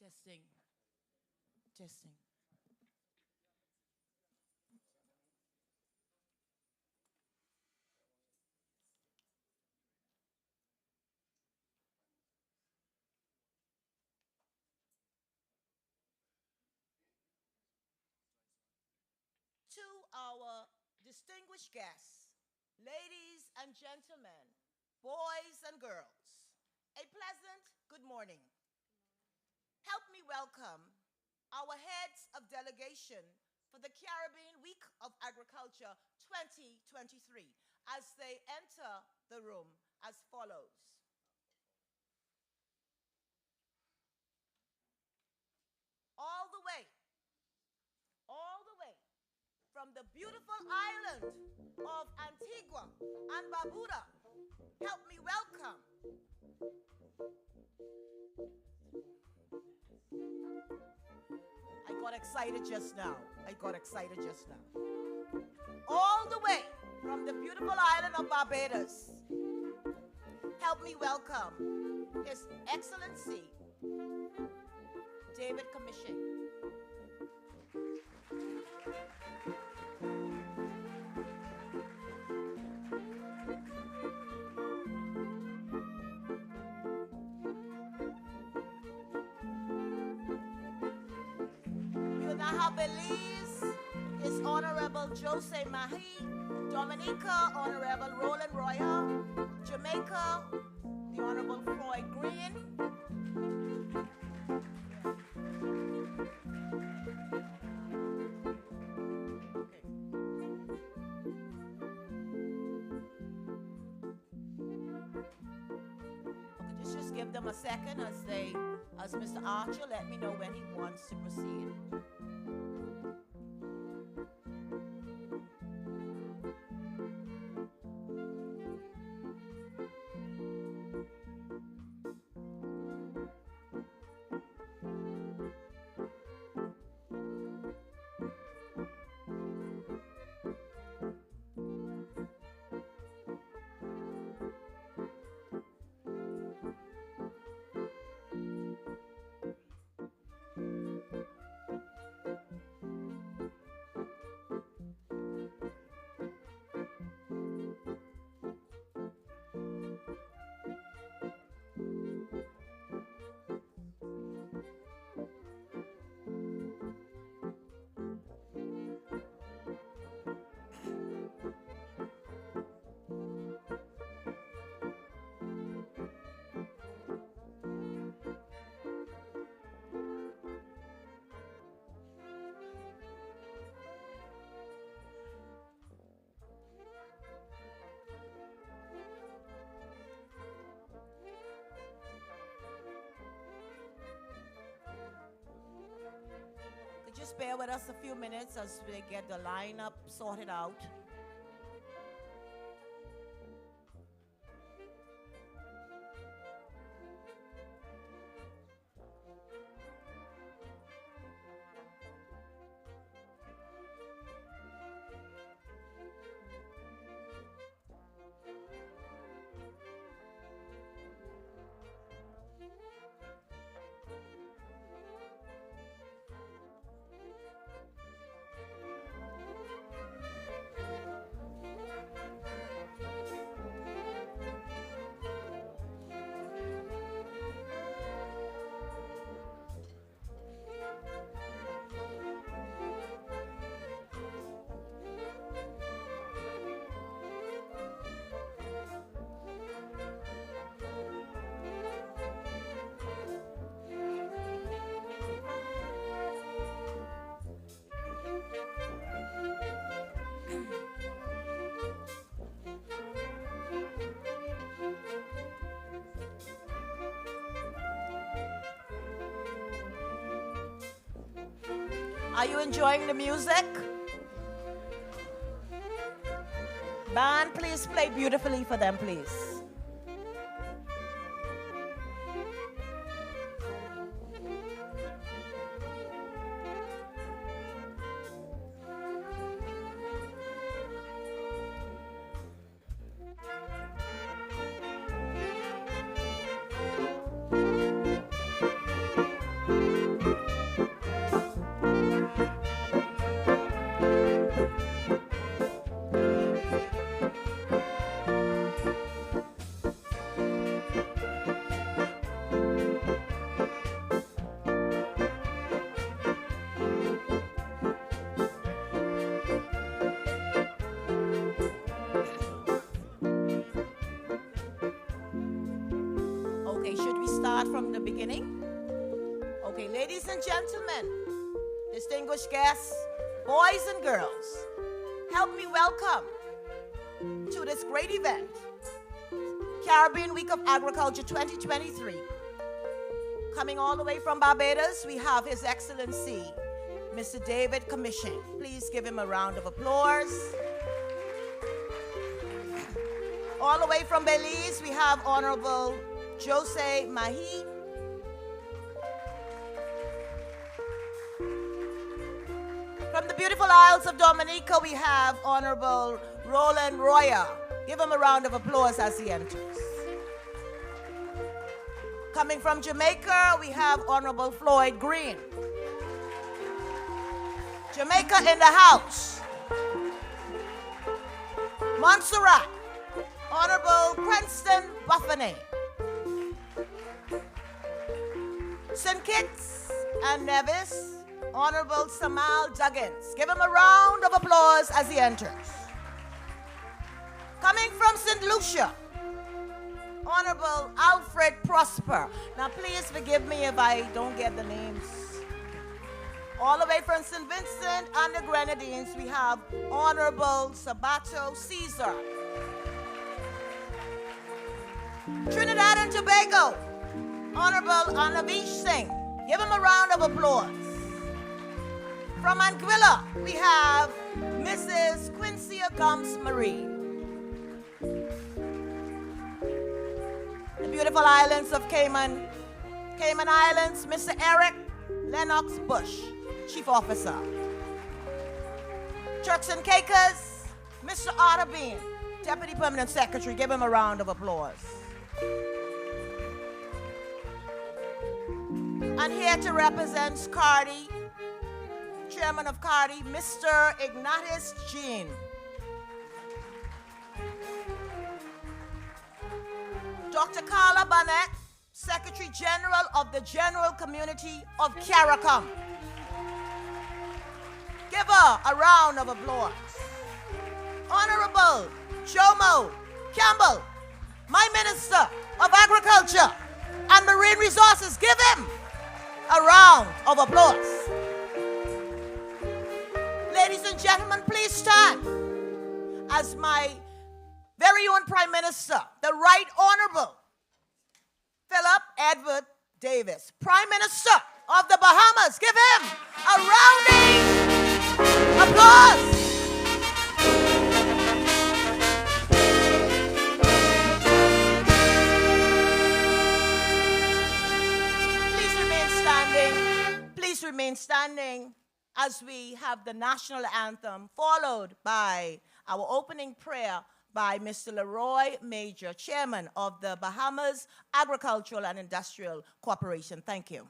Testing. Testing. To our distinguished guests, ladies and gentlemen, boys and girls, a pleasant good morning. Help me welcome our heads of delegation for the Caribbean Week of Agriculture 2023 as they enter the room as follows. All the way from the beautiful island of Antigua and Barbuda, help me welcome I got excited just now. All the way from the beautiful island of Barbados, help me welcome His Excellency David Commission. Belize, His Honorable Jose Mahi, Dominica, Honorable Roland Royal, Jamaica, the Honorable Floyd Green. Okay. Okay, just give them a second as Mr. Archer let me know when he wants to proceed. Just bear with us a few minutes as we get the lineup sorted out. Are you enjoying the music? Band, please play beautifully for them, please. start from the beginning? Okay, ladies and gentlemen, distinguished guests, boys and girls, help me welcome to this great event, Caribbean Week of Agriculture 2023. Coming all the way from Barbados, we have His Excellency, Mr. David Commission. Please give him a round of applause. All the way from Belize, we have Honorable Jose Mahi. From the beautiful Isles of Dominica, we have Honorable Roland Royer. Give him a round of applause as he enters. Coming from Jamaica, we have Honorable Floyd Green. Jamaica in the house. Montserrat, Honorable Princeton Buffany. St. Kitts and Nevis, Honorable Samal Duggins. Give him a round of applause as he enters. Coming from St. Lucia, Honorable Alfred Prosper. Now please forgive me if I don't get the names. All the way from St. Vincent and the Grenadines, we have Honorable Sabato Caesar. Trinidad and Tobago, Honorable Anavish Singh. Give him a round of applause. From Anguilla, we have Mrs. Quincia Gums Marie. The beautiful islands of Cayman Islands, Mr. Eric Lennox Bush, Chief Officer. Turks and Caicos, Mr. Otter Bean, Deputy Permanent Secretary. Give him a round of applause. And here to represent CARDI, Chairman of CARDI, Mr. Ignatius Jean. Dr. Carla Barnett, Secretary General of the General Community of CARICOM. Give her a round of applause. Honorable Jomo Campbell, my Minister of Agriculture and Marine Resources. Give him a round of applause. Ladies and gentlemen, please stand as my very own Prime Minister, the Right Honorable Philip Edward Davis, Prime Minister of the Bahamas. Give him a rounding applause. Please remain standing as we have the national anthem, followed by our opening prayer by Mr. Leroy Major, Chairman of the Bahamas Agricultural and Industrial Corporation. Thank you.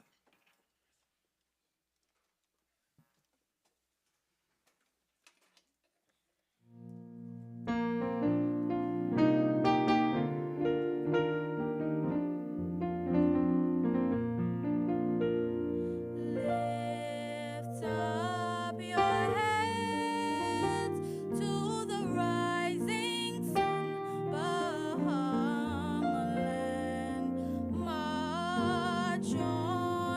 John.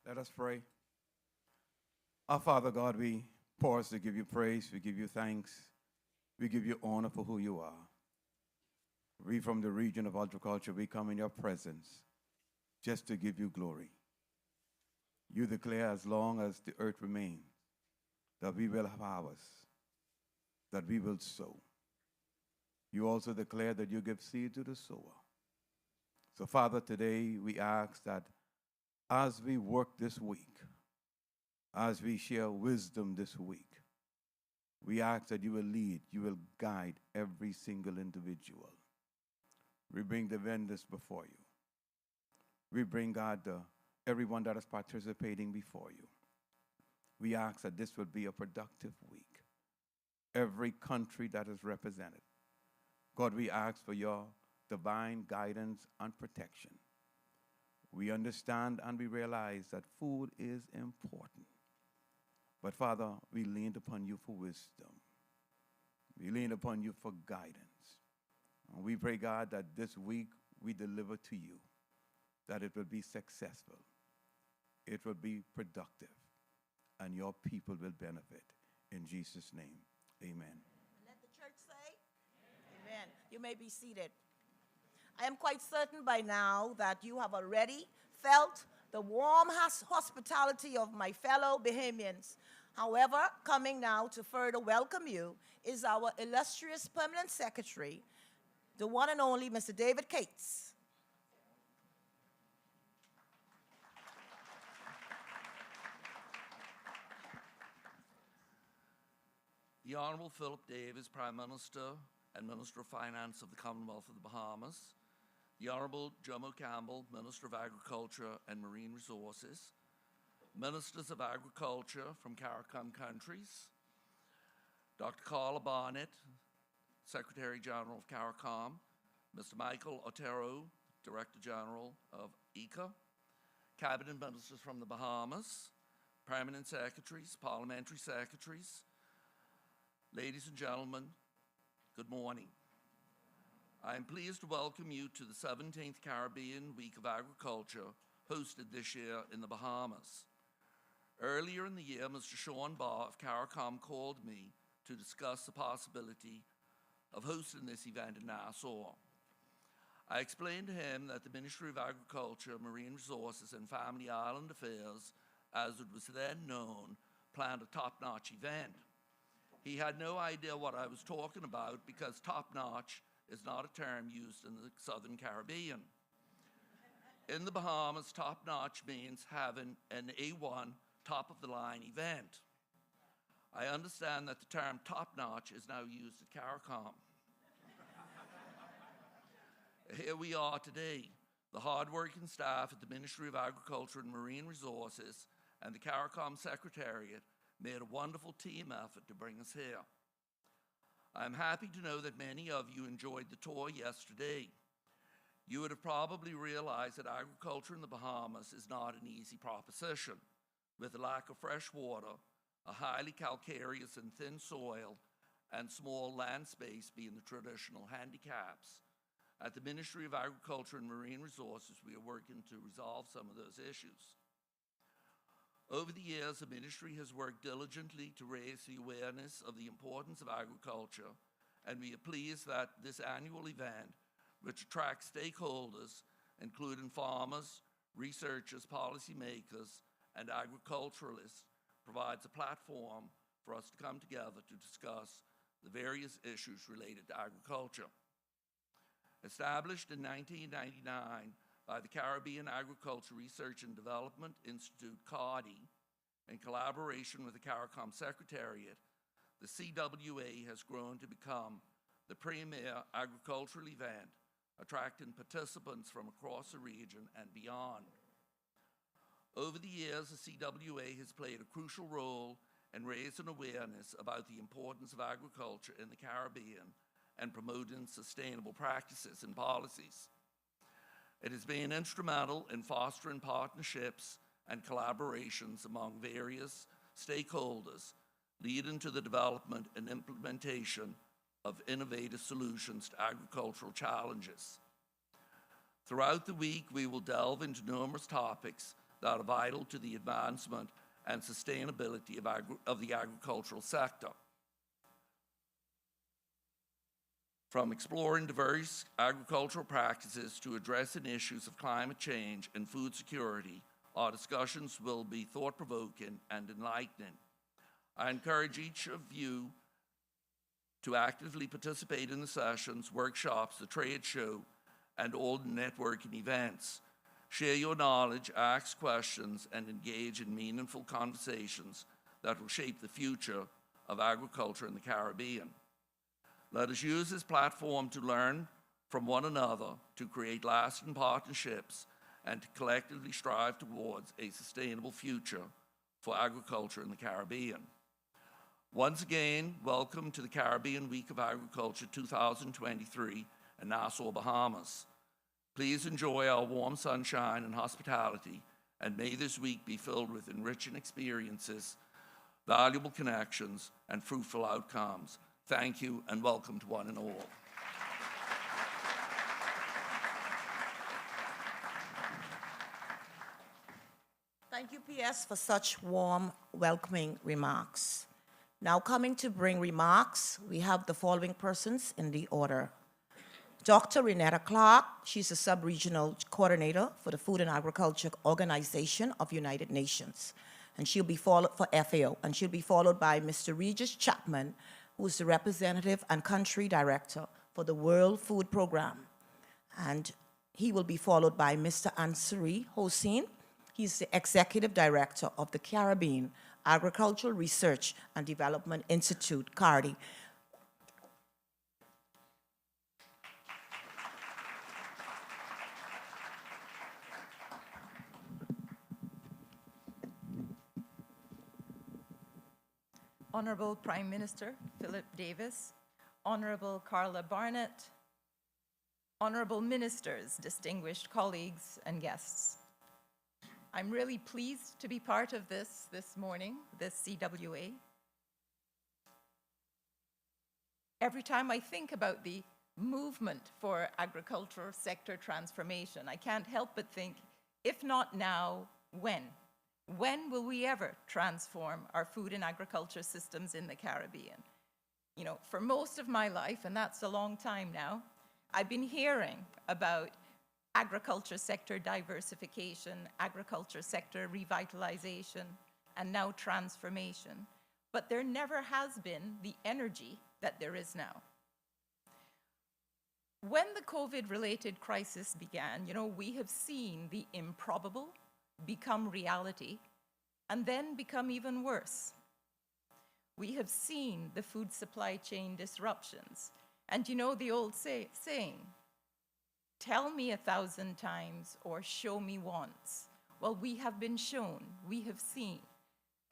Let us pray. Our Father God, we pause to give you praise, we give you thanks, we give you honor for who you are. We from the region of agriculture, we come in your presence just to give you glory. You declare as long as the earth remains that we will have harvest, that we will sow. You also declare that you give seed to the sower. So Father, today we ask that as we work this week, as we share wisdom this week, we ask that you will lead, you will guide every single individual. We bring the vendors before you. We bring, God, everyone that is participating before you. We ask that this will be a productive week. Every country that is represented. God, we ask for your divine guidance and protection. We understand and we realize that food is important. But Father, we lean upon you for wisdom. We lean upon you for guidance. And we pray, God, that this week we deliver to you, that it will be successful, it will be productive, and your people will benefit. In Jesus' name, amen. And let the church say, amen. You may be seated. I am quite certain by now that you have already felt the warm hospitality of my fellow Bahamians. However, coming now to further welcome you is our illustrious permanent secretary, the one and only Mr. David Cates. The Honorable Philip Davis, Prime Minister and Minister of Finance of the Commonwealth of the Bahamas, the Honorable Jomo Campbell, Minister of Agriculture and Marine Resources, Ministers of Agriculture from CARICOM countries, Dr. Carla Barnett, Secretary General of CARICOM, Mr. Michael Otero, Director General of ICA, Cabinet Ministers from the Bahamas, Permanent Secretaries, Parliamentary Secretaries, ladies and gentlemen, good morning. I am pleased to welcome you to the 17th Caribbean Week of Agriculture hosted this year in the Bahamas. Earlier in the year, Mr. Sean Barr of CARICOM called me to discuss the possibility of hosting this event in Nassau. I explained to him that the Ministry of Agriculture, Marine Resources and Family Island Affairs, as it was then known, planned a top-notch event. He had no idea what I was talking about because top-notch is not a term used in the Southern Caribbean. In the Bahamas, top-notch means having an A1 top-of-the-line event. I understand that the term top-notch is now used at CARICOM. Here we are today, the hard-working staff at the Ministry of Agriculture and Marine Resources and the CARICOM Secretariat made a wonderful team effort to bring us here. I'm happy to know that many of you enjoyed the tour yesterday. You would have probably realized that agriculture in the Bahamas is not an easy proposition, with a lack of fresh water, a highly calcareous and thin soil, and small land space being the traditional handicaps. At the Ministry of Agriculture and Marine Resources, we are working to resolve some of those issues. Over the years, the ministry has worked diligently to raise the awareness of the importance of agriculture, and we are pleased that this annual event, which attracts stakeholders, including farmers, researchers, policymakers, and agriculturalists, provides a platform for us to come together to discuss the various issues related to agriculture. Established in 1999, by the Caribbean Agriculture Research and Development Institute, CARDI, in collaboration with the CARICOM Secretariat, the CWA has grown to become the premier agricultural event, attracting participants from across the region and beyond. Over the years, the CWA has played a crucial role in raising awareness about the importance of agriculture in the Caribbean and promoting sustainable practices and policies. It has been instrumental in fostering partnerships and collaborations among various stakeholders, leading to the development and implementation of innovative solutions to agricultural challenges. Throughout the week, we will delve into numerous topics that are vital to the advancement and sustainability of the agricultural sector. From exploring diverse agricultural practices to addressing issues of climate change and food security, our discussions will be thought-provoking and enlightening. I encourage each of you to actively participate in the sessions, workshops, the trade show, and all networking events. Share your knowledge, ask questions, and engage in meaningful conversations that will shape the future of agriculture in the Caribbean. Let us use this platform to learn from one another, to create lasting partnerships, and to collectively strive towards a sustainable future for agriculture in the Caribbean. Once again, welcome to the Caribbean Week of Agriculture 2023 in Nassau, Bahamas. Please enjoy our warm sunshine and hospitality, and may this week be filled with enriching experiences, valuable connections, and fruitful outcomes. Thank you, and welcome to one and all. Thank you, PS, for such warm, welcoming remarks. Now coming to bring remarks, we have the following persons in the order. Dr. Renetta Clark, she's a sub-regional coordinator for the Food and Agriculture Organization of United Nations, and she'll be followed for FAO, and she'll be followed by Mr. Regis Chapman, who's the representative and country director for the World Food Program, and he will be followed by Mr. Ansari Hossein. He's the executive director of the Caribbean Agricultural Research and Development Institute, CARDI. Honorable Prime Minister Philip Davis, Honorable Carla Barnett, Honorable Ministers, distinguished colleagues and guests. I'm really pleased to be part of this morning, this CWA. Every time I think about the movement for agricultural sector transformation, I can't help but think, if not now, when? When will we ever transform our food and agriculture systems in the Caribbean? You know, for most of my life, and that's a long time now, I've been hearing about agriculture sector diversification, agriculture sector revitalization, and now transformation. But there never has been the energy that there is now. When the COVID-related crisis began, you know, we have seen the improbable become reality and then become even worse. We have seen the food supply chain disruptions. And you know the old saying, tell me 1,000 times or show me once. Well, we have been shown, we have seen,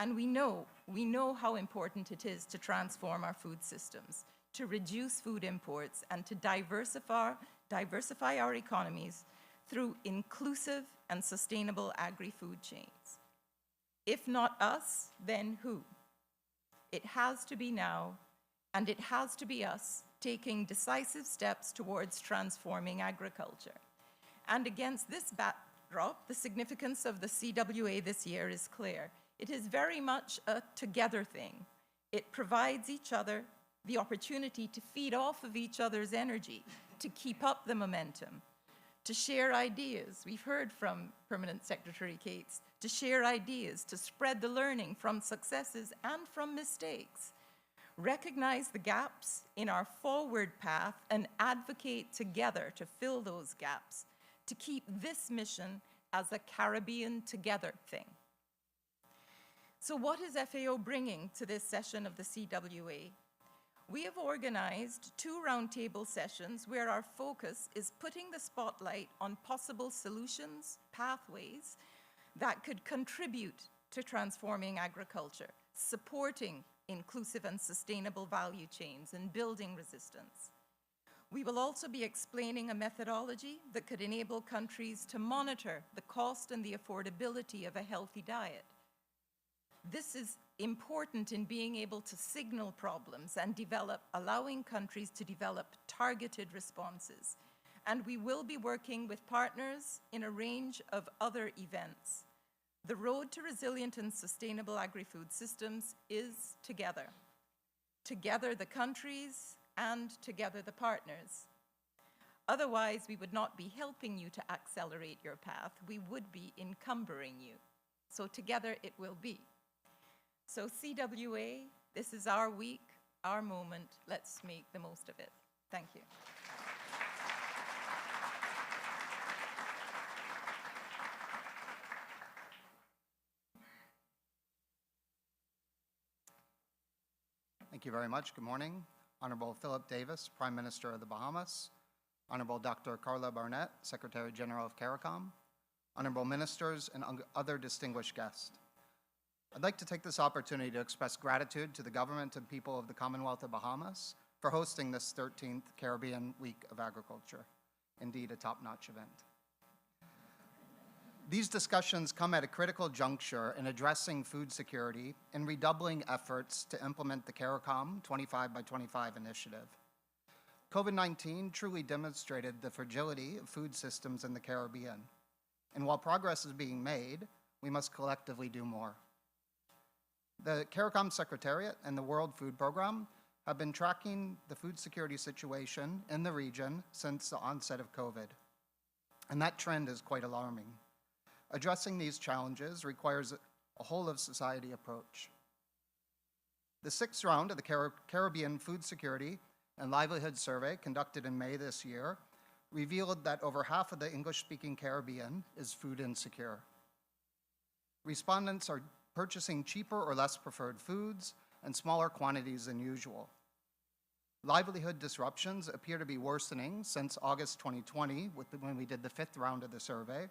and we know how important it is to transform our food systems, to reduce food imports, and to diversify our economies through inclusive and sustainable agri-food chains. If not us, then who? It has to be now, and it has to be us taking decisive steps towards transforming agriculture. And against this backdrop, the significance of the CWA this year is clear. It is very much a together thing. It provides each other the opportunity to feed off of each other's energy, to keep up the momentum, to share ideas. We've heard from Permanent Secretary Cates, to share ideas, to spread the learning from successes and from mistakes, recognize the gaps in our forward path and advocate together to fill those gaps, to keep this mission as a Caribbean together thing. So what is FAO bringing to this session of the CWA? We have organized 2 roundtable sessions where our focus is putting the spotlight on possible solutions, pathways that could contribute to transforming agriculture, supporting inclusive and sustainable value chains, and building resistance. We will also be explaining a methodology that could enable countries to monitor the cost and the affordability of a healthy diet. This is important in being able to signal problems and allowing countries to develop targeted responses. And we will be working with partners in a range of other events. The road to resilient and sustainable agri-food systems is together. Together the countries and together the partners. Otherwise, we would not be helping you to accelerate your path. We would be encumbering you. So together it will be. So CWA, this is our week, our moment. Let's make the most of it. Thank you. Thank you very much. Good morning. Honorable Philip Davis, Prime Minister of the Bahamas. Honorable Dr. Carla Barnett, Secretary General of CARICOM. Honorable Ministers and other distinguished guests. I'd like to take this opportunity to express gratitude to the government and people of the Commonwealth of Bahamas for hosting this 13th Caribbean Week of Agriculture. Indeed, a top-notch event. These discussions come at a critical juncture in addressing food security and redoubling efforts to implement the CARICOM 25 by 25 initiative. COVID-19 truly demonstrated the fragility of food systems in the Caribbean. And while progress is being made, we must collectively do more. The CARICOM Secretariat and the World Food Program have been tracking the food security situation in the region since the onset of COVID. And that trend is quite alarming. Addressing these challenges requires a whole-of-society approach. The sixth round of the Caribbean Food Security and Livelihood Survey, conducted in May this year, revealed that over half of the English-speaking Caribbean is food insecure. Respondents are purchasing cheaper or less preferred foods and smaller quantities than usual. Livelihood disruptions appear to be worsening since August 2020, when we did the fifth round of the survey,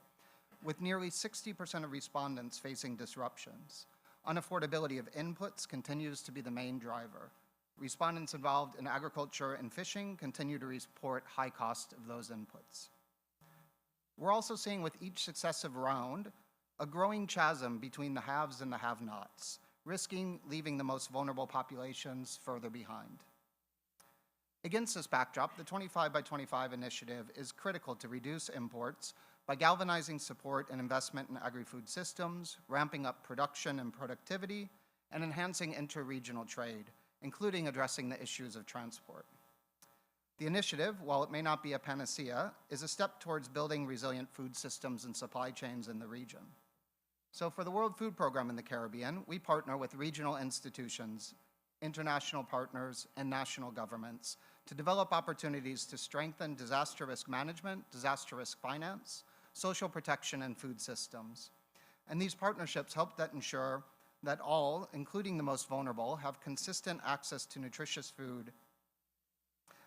with nearly 60% of respondents facing disruptions. Unaffordability of inputs continues to be the main driver. Respondents involved in agriculture and fishing continue to report high cost of those inputs. We're also seeing with each successive round a growing chasm between the haves and the have-nots, risking leaving the most vulnerable populations further behind. Against this backdrop, the 25 by 25 initiative is critical to reduce imports by galvanizing support and investment in agri-food systems, ramping up production and productivity, and enhancing inter-regional trade, including addressing the issues of transport. The initiative, while it may not be a panacea, is a step towards building resilient food systems and supply chains in the region. So for the World Food Program in the Caribbean, we partner with regional institutions, international partners, and national governments to develop opportunities to strengthen disaster risk management, disaster risk finance, social protection, and food systems. And these partnerships help that ensure that all, including the most vulnerable, have consistent access to nutritious food.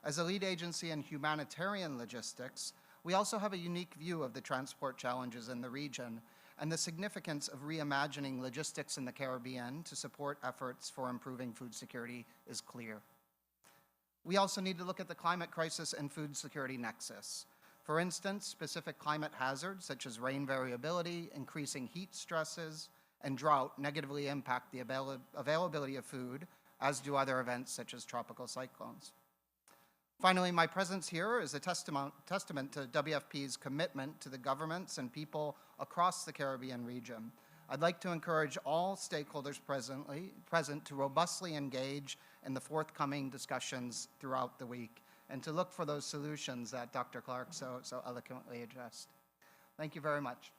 As a lead agency in humanitarian logistics, we also have a unique view of the transport challenges in the region and the significance of reimagining logistics in the Caribbean to support efforts for improving food security is clear. We also need to look at the climate crisis and food security nexus. For instance, specific climate hazards such as rain variability, increasing heat stresses, and drought negatively impact the availability of food, as do other events such as tropical cyclones. Finally, my presence here is a testament to WFP's commitment to the governments and people across the Caribbean region. I'd like to encourage all stakeholders present to robustly engage in the forthcoming discussions throughout the week and to look for those solutions that Dr. Clark so eloquently addressed. Thank you very much.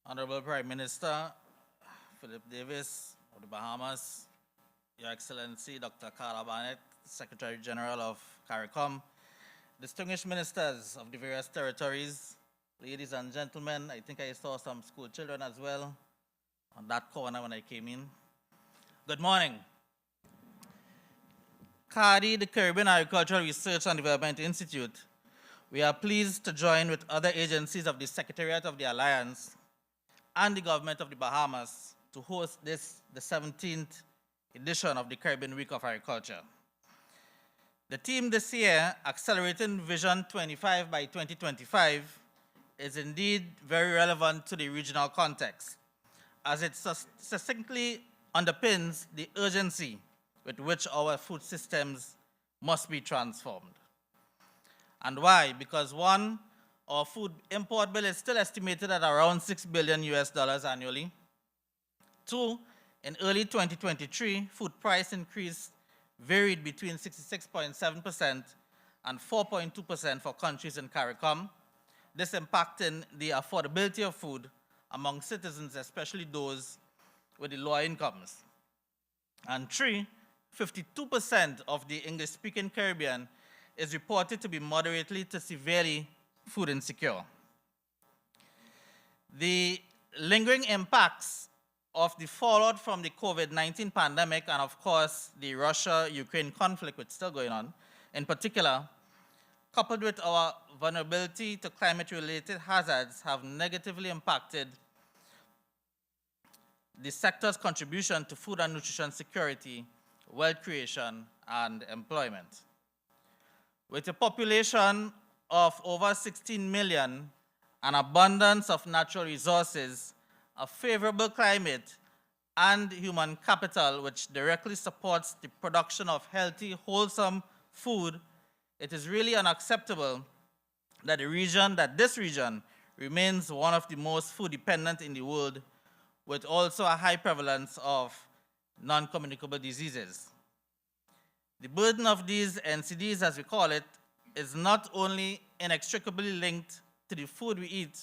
Honorable Prime Minister Philip Davis of the Bahamas, Your Excellency Dr. Carla Barnett, Secretary General of CARICOM, distinguished ministers of the various territories, ladies and gentlemen, I think I saw some school children as well on that corner when I came in. Good morning. CARDI, the Caribbean Agricultural Research and Development Institute, we are pleased to join with other agencies of the Secretariat of the Alliance and the government of the Bahamas to host this, the 17th edition of the Caribbean Week of Agriculture. The theme this year, Accelerating Vision 25 by 2025, is indeed very relevant to the regional context, as it succinctly underpins the urgency with which our food systems must be transformed. And why? Because one, our food import bill is still estimated at around $6 billion annually. Two, in early 2023, food price increase varied between 66.7% and 4.2% for countries in CARICOM, this impacting the affordability of food among citizens, especially those with the lower incomes. And three, 52% of the English-speaking Caribbean is reported to be moderately to severely food insecure. The lingering impacts of the fallout from the COVID-19 pandemic and, of course, the Russia-Ukraine conflict, which is still going on, in particular, coupled with our vulnerability to climate-related hazards, have negatively impacted the sector's contribution to food and nutrition security, wealth creation, and employment. With a population of over 16 million, an abundance of natural resources, a favorable climate, and human capital which directly supports the production of healthy, wholesome food, it is really unacceptable that this region remains one of the most food dependent in the world, with also a high prevalence of non-communicable diseases. The burden of these NCDs, as we call it, is not only inextricably linked to the food we eat,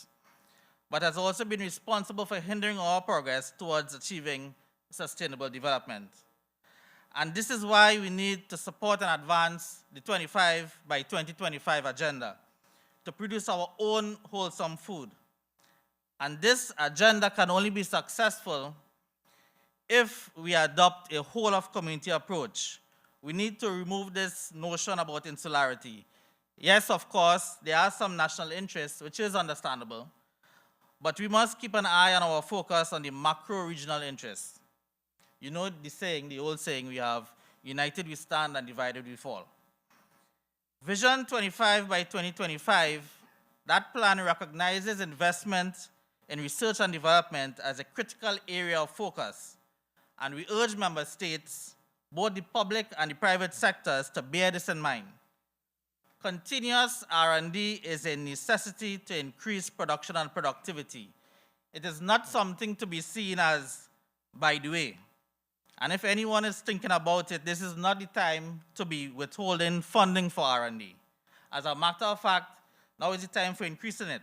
but has also been responsible for hindering our progress towards achieving sustainable development. And this is why we need to support and advance the 25 by 2025 agenda to produce our own wholesome food. And this agenda can only be successful if we adopt a whole-of-community approach. We need to remove this notion about insularity. Yes, of course, there are some national interests, which is understandable, but we must keep an eye on our focus on the macro-regional interests. You know the saying, the old saying we have, united we stand and divided we fall. Vision 25 by 2025, that plan recognizes investment in research and development as a critical area of focus. And we urge member states, both the public and the private sectors, to bear this in mind. Continuous R&D is a necessity to increase production and productivity. It is not something to be seen as by the way. And if anyone is thinking about it, this is not the time to be withholding funding for R&D. As a matter of fact, now is the time for increasing it.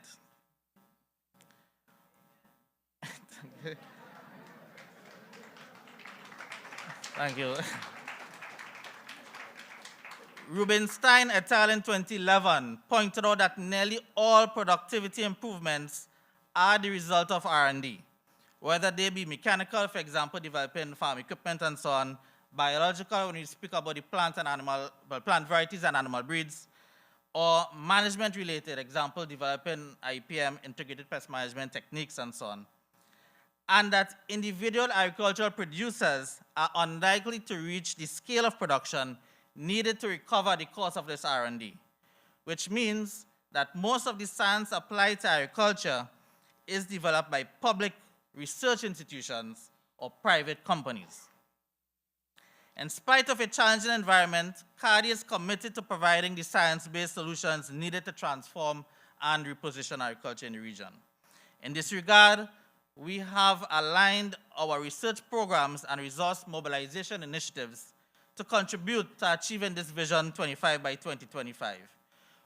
Thank you. Rubinstein et al. In 2011 pointed out that nearly all productivity improvements are the result of R&D, whether they be mechanical, for example, developing farm equipment and so on, biological, when we speak about the plant varieties and animal breeds, or management-related, example, developing IPM, integrated pest management techniques and so on. And that individual agricultural producers are unlikely to reach the scale of production needed to recover the cost of this R&D, which means that most of the science applied to agriculture is developed by public research institutions or private companies. In spite of a challenging environment, CARDI is committed to providing the science-based solutions needed to transform and reposition agriculture in the region. In this regard, we have aligned our research programs and resource mobilization initiatives to contribute to achieving this Vision 25 by 2025.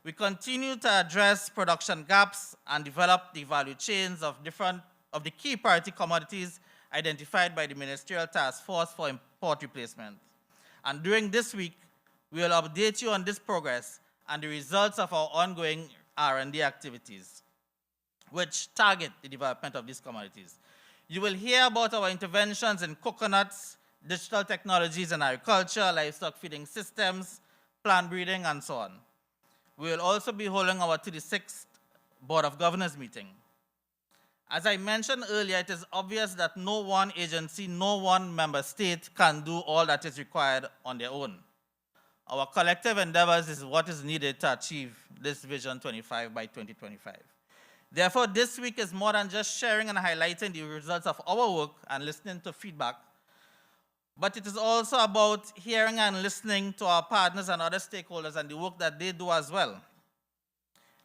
We continue to address production gaps and develop the value chains of the key priority commodities identified by the Ministerial Task Force for Import Replacement. And during this week, we will update you on this progress and the results of our ongoing R&D activities, which target the development of these commodities. You will hear about our interventions in coconuts, digital technologies in agriculture, livestock feeding systems, plant breeding, and so on. We will also be holding our 36th Board of Governors meeting. As I mentioned earlier, it is obvious that no one agency, no one member state can do all that is required on their own. Our collective endeavors is what is needed to achieve this Vision 25 by 2025. Therefore, this week is more than just sharing and highlighting the results of our work and listening to feedback. but it is also about hearing and listening to our partners and other stakeholders and the work that they do as well.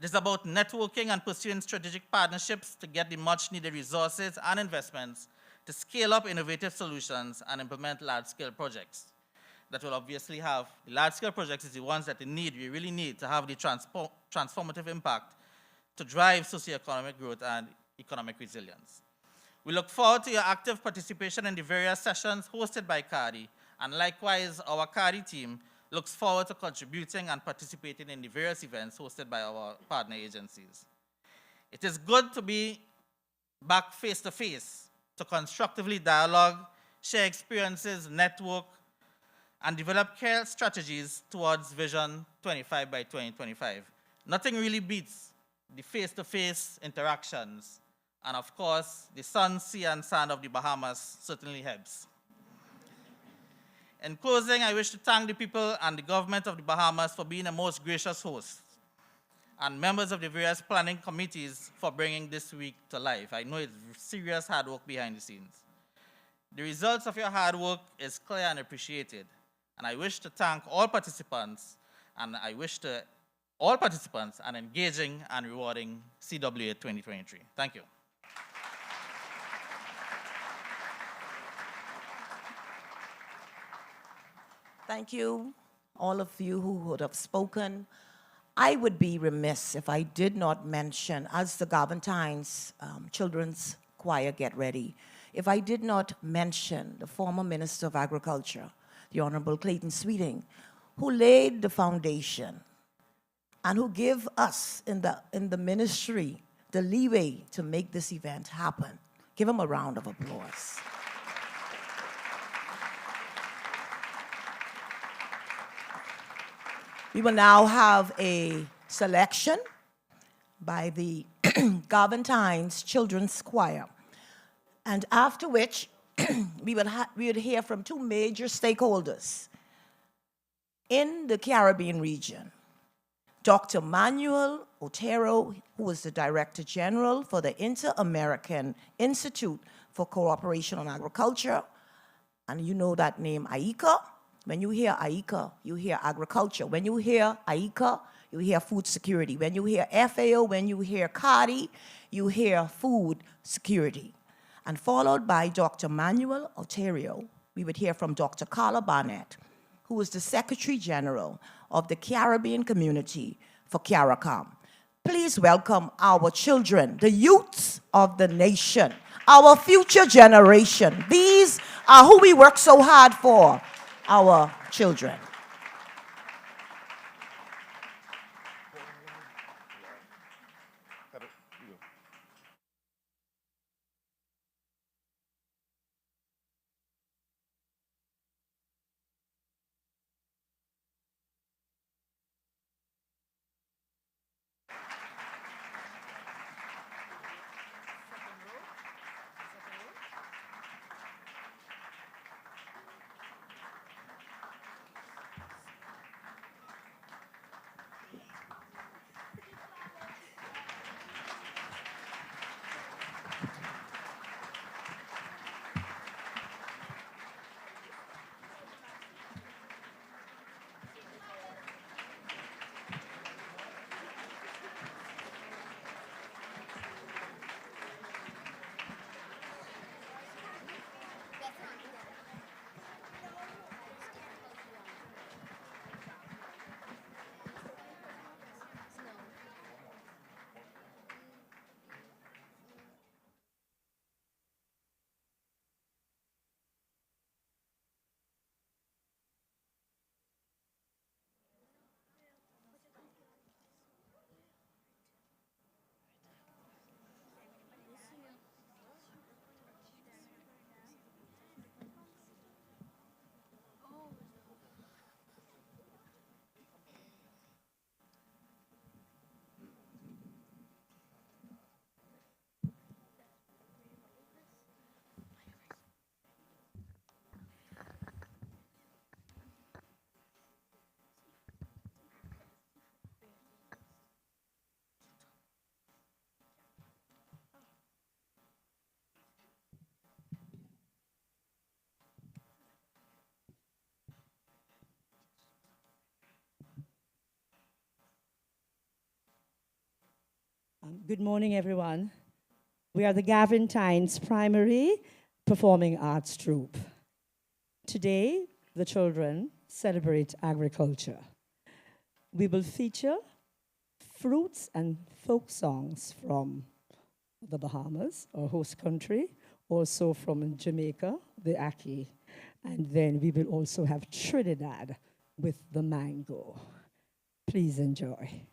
It is about networking and pursuing strategic partnerships to get the much-needed resources and investments to scale up innovative solutions and implement large-scale projects. That will obviously have, the large-scale projects is the ones that we really need to have the transformative impact to drive socioeconomic growth and economic resilience. We look forward to your active participation in the various sessions hosted by CARDI, and likewise, our CARDI team looks forward to contributing and participating in the various events hosted by our partner agencies. It is good to be back face-to-face to constructively dialogue, share experiences, network, and develop care strategies towards Vision 25 by 2025. Nothing really beats the face-to-face interactions. And of course, the sun, sea, and sand of the Bahamas certainly helps. In closing, I wish to thank the people and the government of the Bahamas for being a most gracious host, and members of the various planning committees for bringing this week to life. I know it's serious hard work behind the scenes. The results of your hard work is clear and appreciated, and I wish to thank all participants, and an engaging and rewarding CWA 2023. Thank you. Thank you, all of you who would have spoken. I would be remiss if I did not mention, as the Galvantine's Children's Choir get ready, if I did not mention the former Minister of Agriculture, the Honorable Clayton Sweeting, who laid the foundation and who gave us in the ministry the leeway to make this event happen. Give him a round of applause. We will now have a selection by the Galvantine's Children's Choir, and after which we would hear from two major stakeholders in the Caribbean region. Dr. Manuel Otero, who is the Director General for the Inter-American Institute for Cooperation on Agriculture, and you know that name, AICA. When you hear AICA, you hear agriculture. When you hear AICA, you hear food security. When you hear FAO, when you hear CARDI, you hear food security. And followed by Dr. Manuel Otero, we would hear from Dr. Carla Barnett, who is the Secretary General of the Caribbean Community for CARICOM. Please welcome our children, the youths of the nation, our future generation. These are who we work so hard for, our children. Good morning, everyone. We are the Gavin Tynes Primary Performing Arts Troupe. Today, the children celebrate agriculture. We will feature fruits and folk songs from the Bahamas, our host country, also from Jamaica, the Aki, and then we will also have Trinidad with the mango. Please enjoy.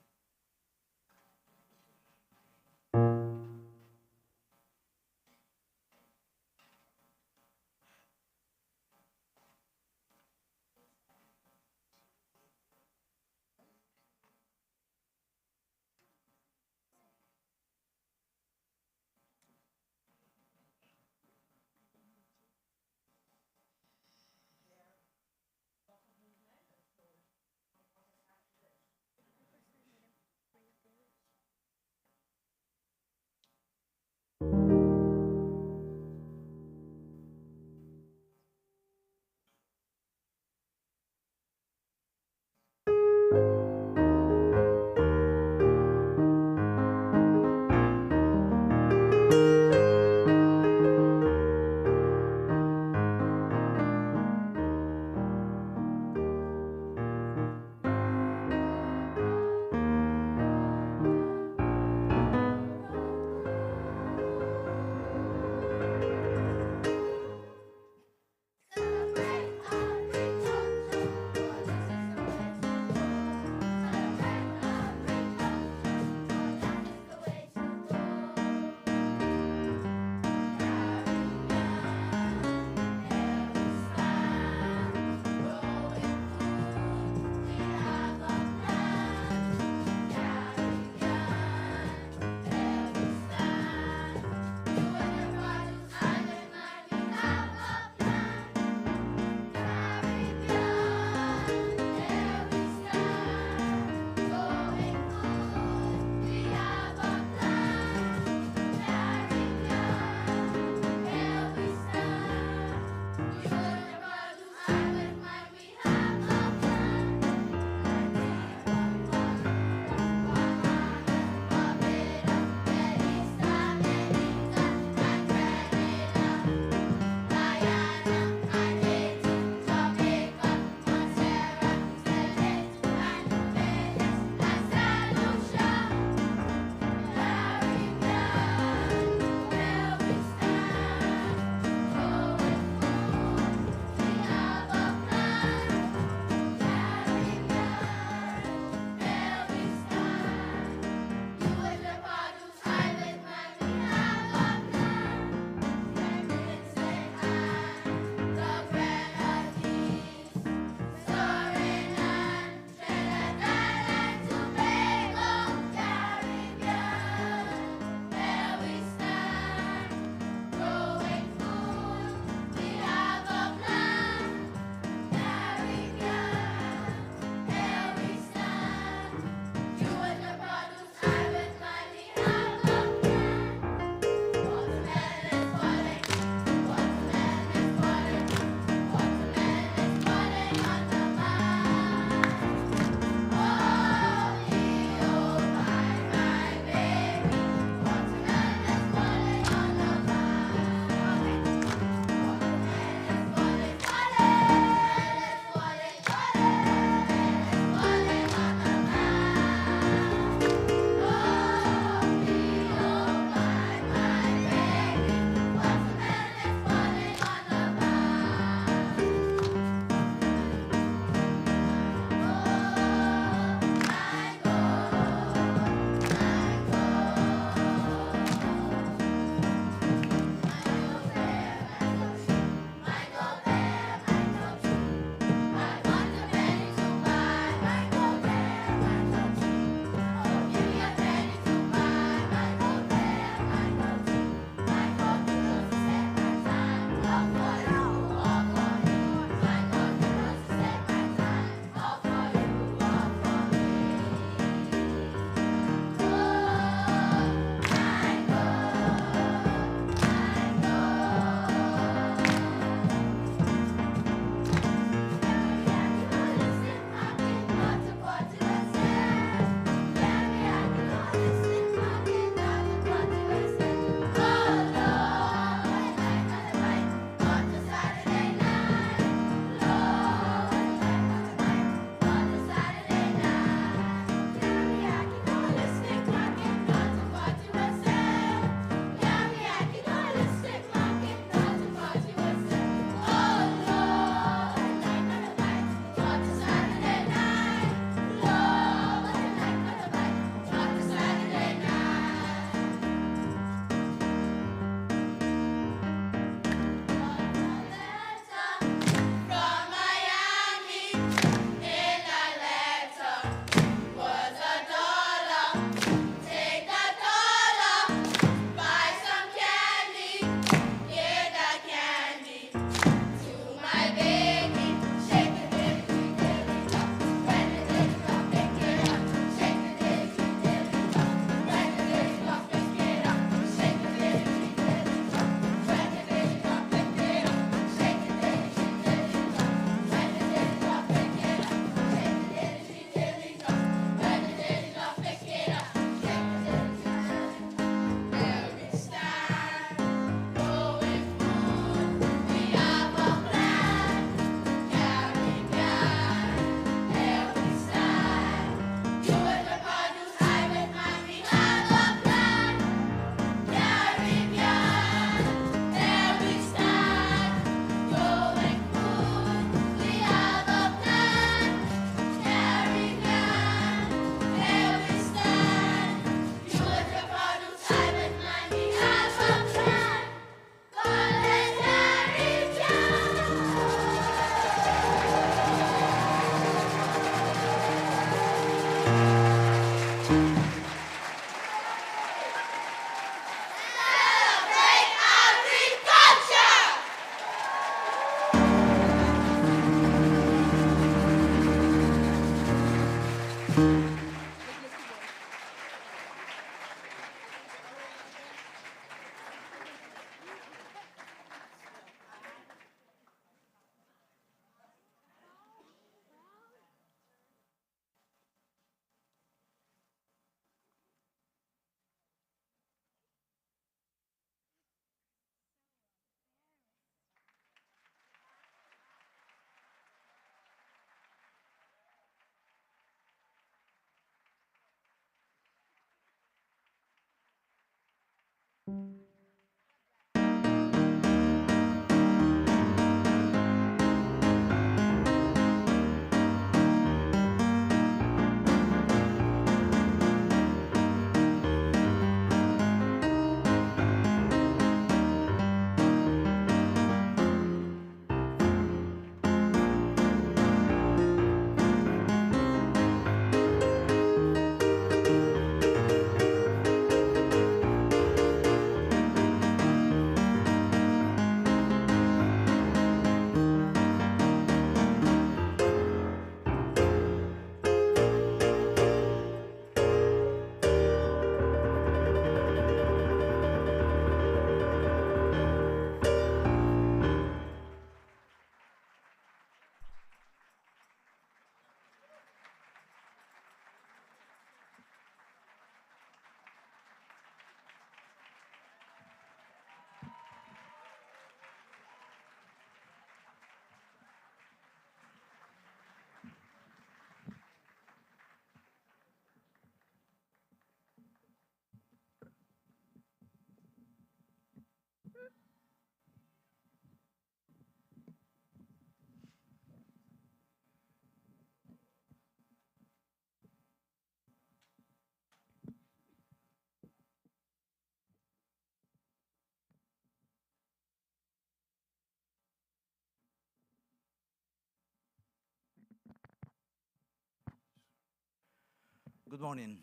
Good morning.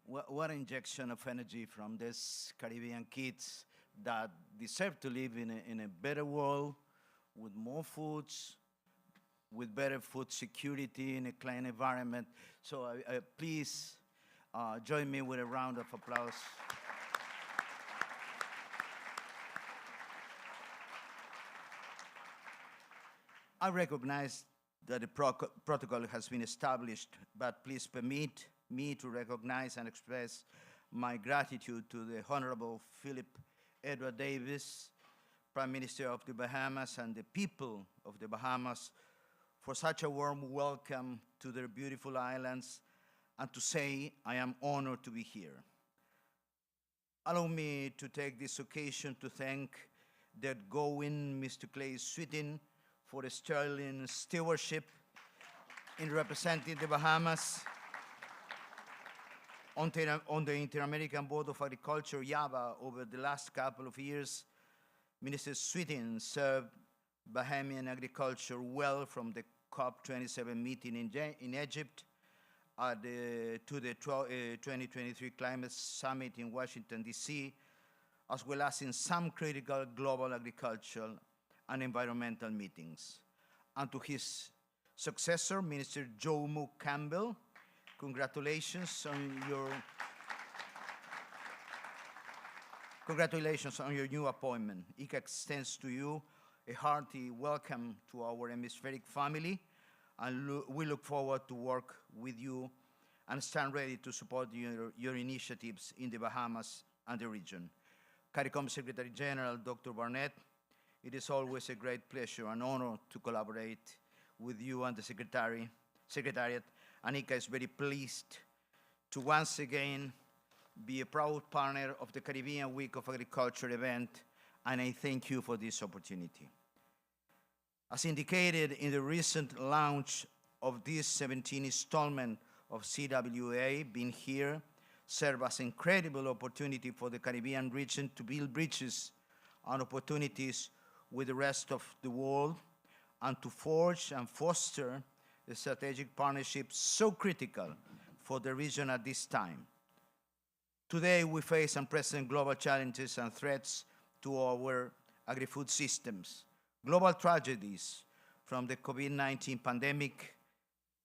What injection of energy from these Caribbean kids that deserve to live in a better world with more foods, with better food security in a clean environment. So please join me with a round of applause. I recognize that the protocol has been established, but please permit me to recognize and express my gratitude to the Honorable Philip Edward Davis, Prime Minister of the Bahamas, and the people of the Bahamas for such a warm welcome to their beautiful islands, and to say I am honored to be here. Allow me to take this occasion to thank the outgoing Mr. Clay Sweetin for his sterling stewardship in representing the Bahamas on the Inter-American Board of Agriculture, YABA, over the last couple of years. Minister Sweetin served Bahamian agriculture well from the COP27 meeting in Egypt to the 2023 Climate Summit in Washington, D.C., as well as in some critical global agricultural and environmental meetings. And to his successor, Minister Jomo Campbell, congratulations on your new appointment. ICA extends to you a hearty welcome to our hemispheric family, and we look forward to work with you and stand ready to support your initiatives in the Bahamas and the region. CARICOM Secretary General Dr. Barnett, it is always a great pleasure and honor to collaborate with you and the Secretariat. And ICA is very pleased to once again be a proud partner of the Caribbean Week of Agriculture event, and I thank you for this opportunity. As indicated in the recent launch of this 17th installment of CWA, being here serves as an incredible opportunity for the Caribbean region to build bridges and opportunities with the rest of the world, and to forge and foster a strategic partnership so critical for the region at this time. Today, we face unprecedented global challenges and threats to our agri-food systems. Global tragedies from the COVID-19 pandemic,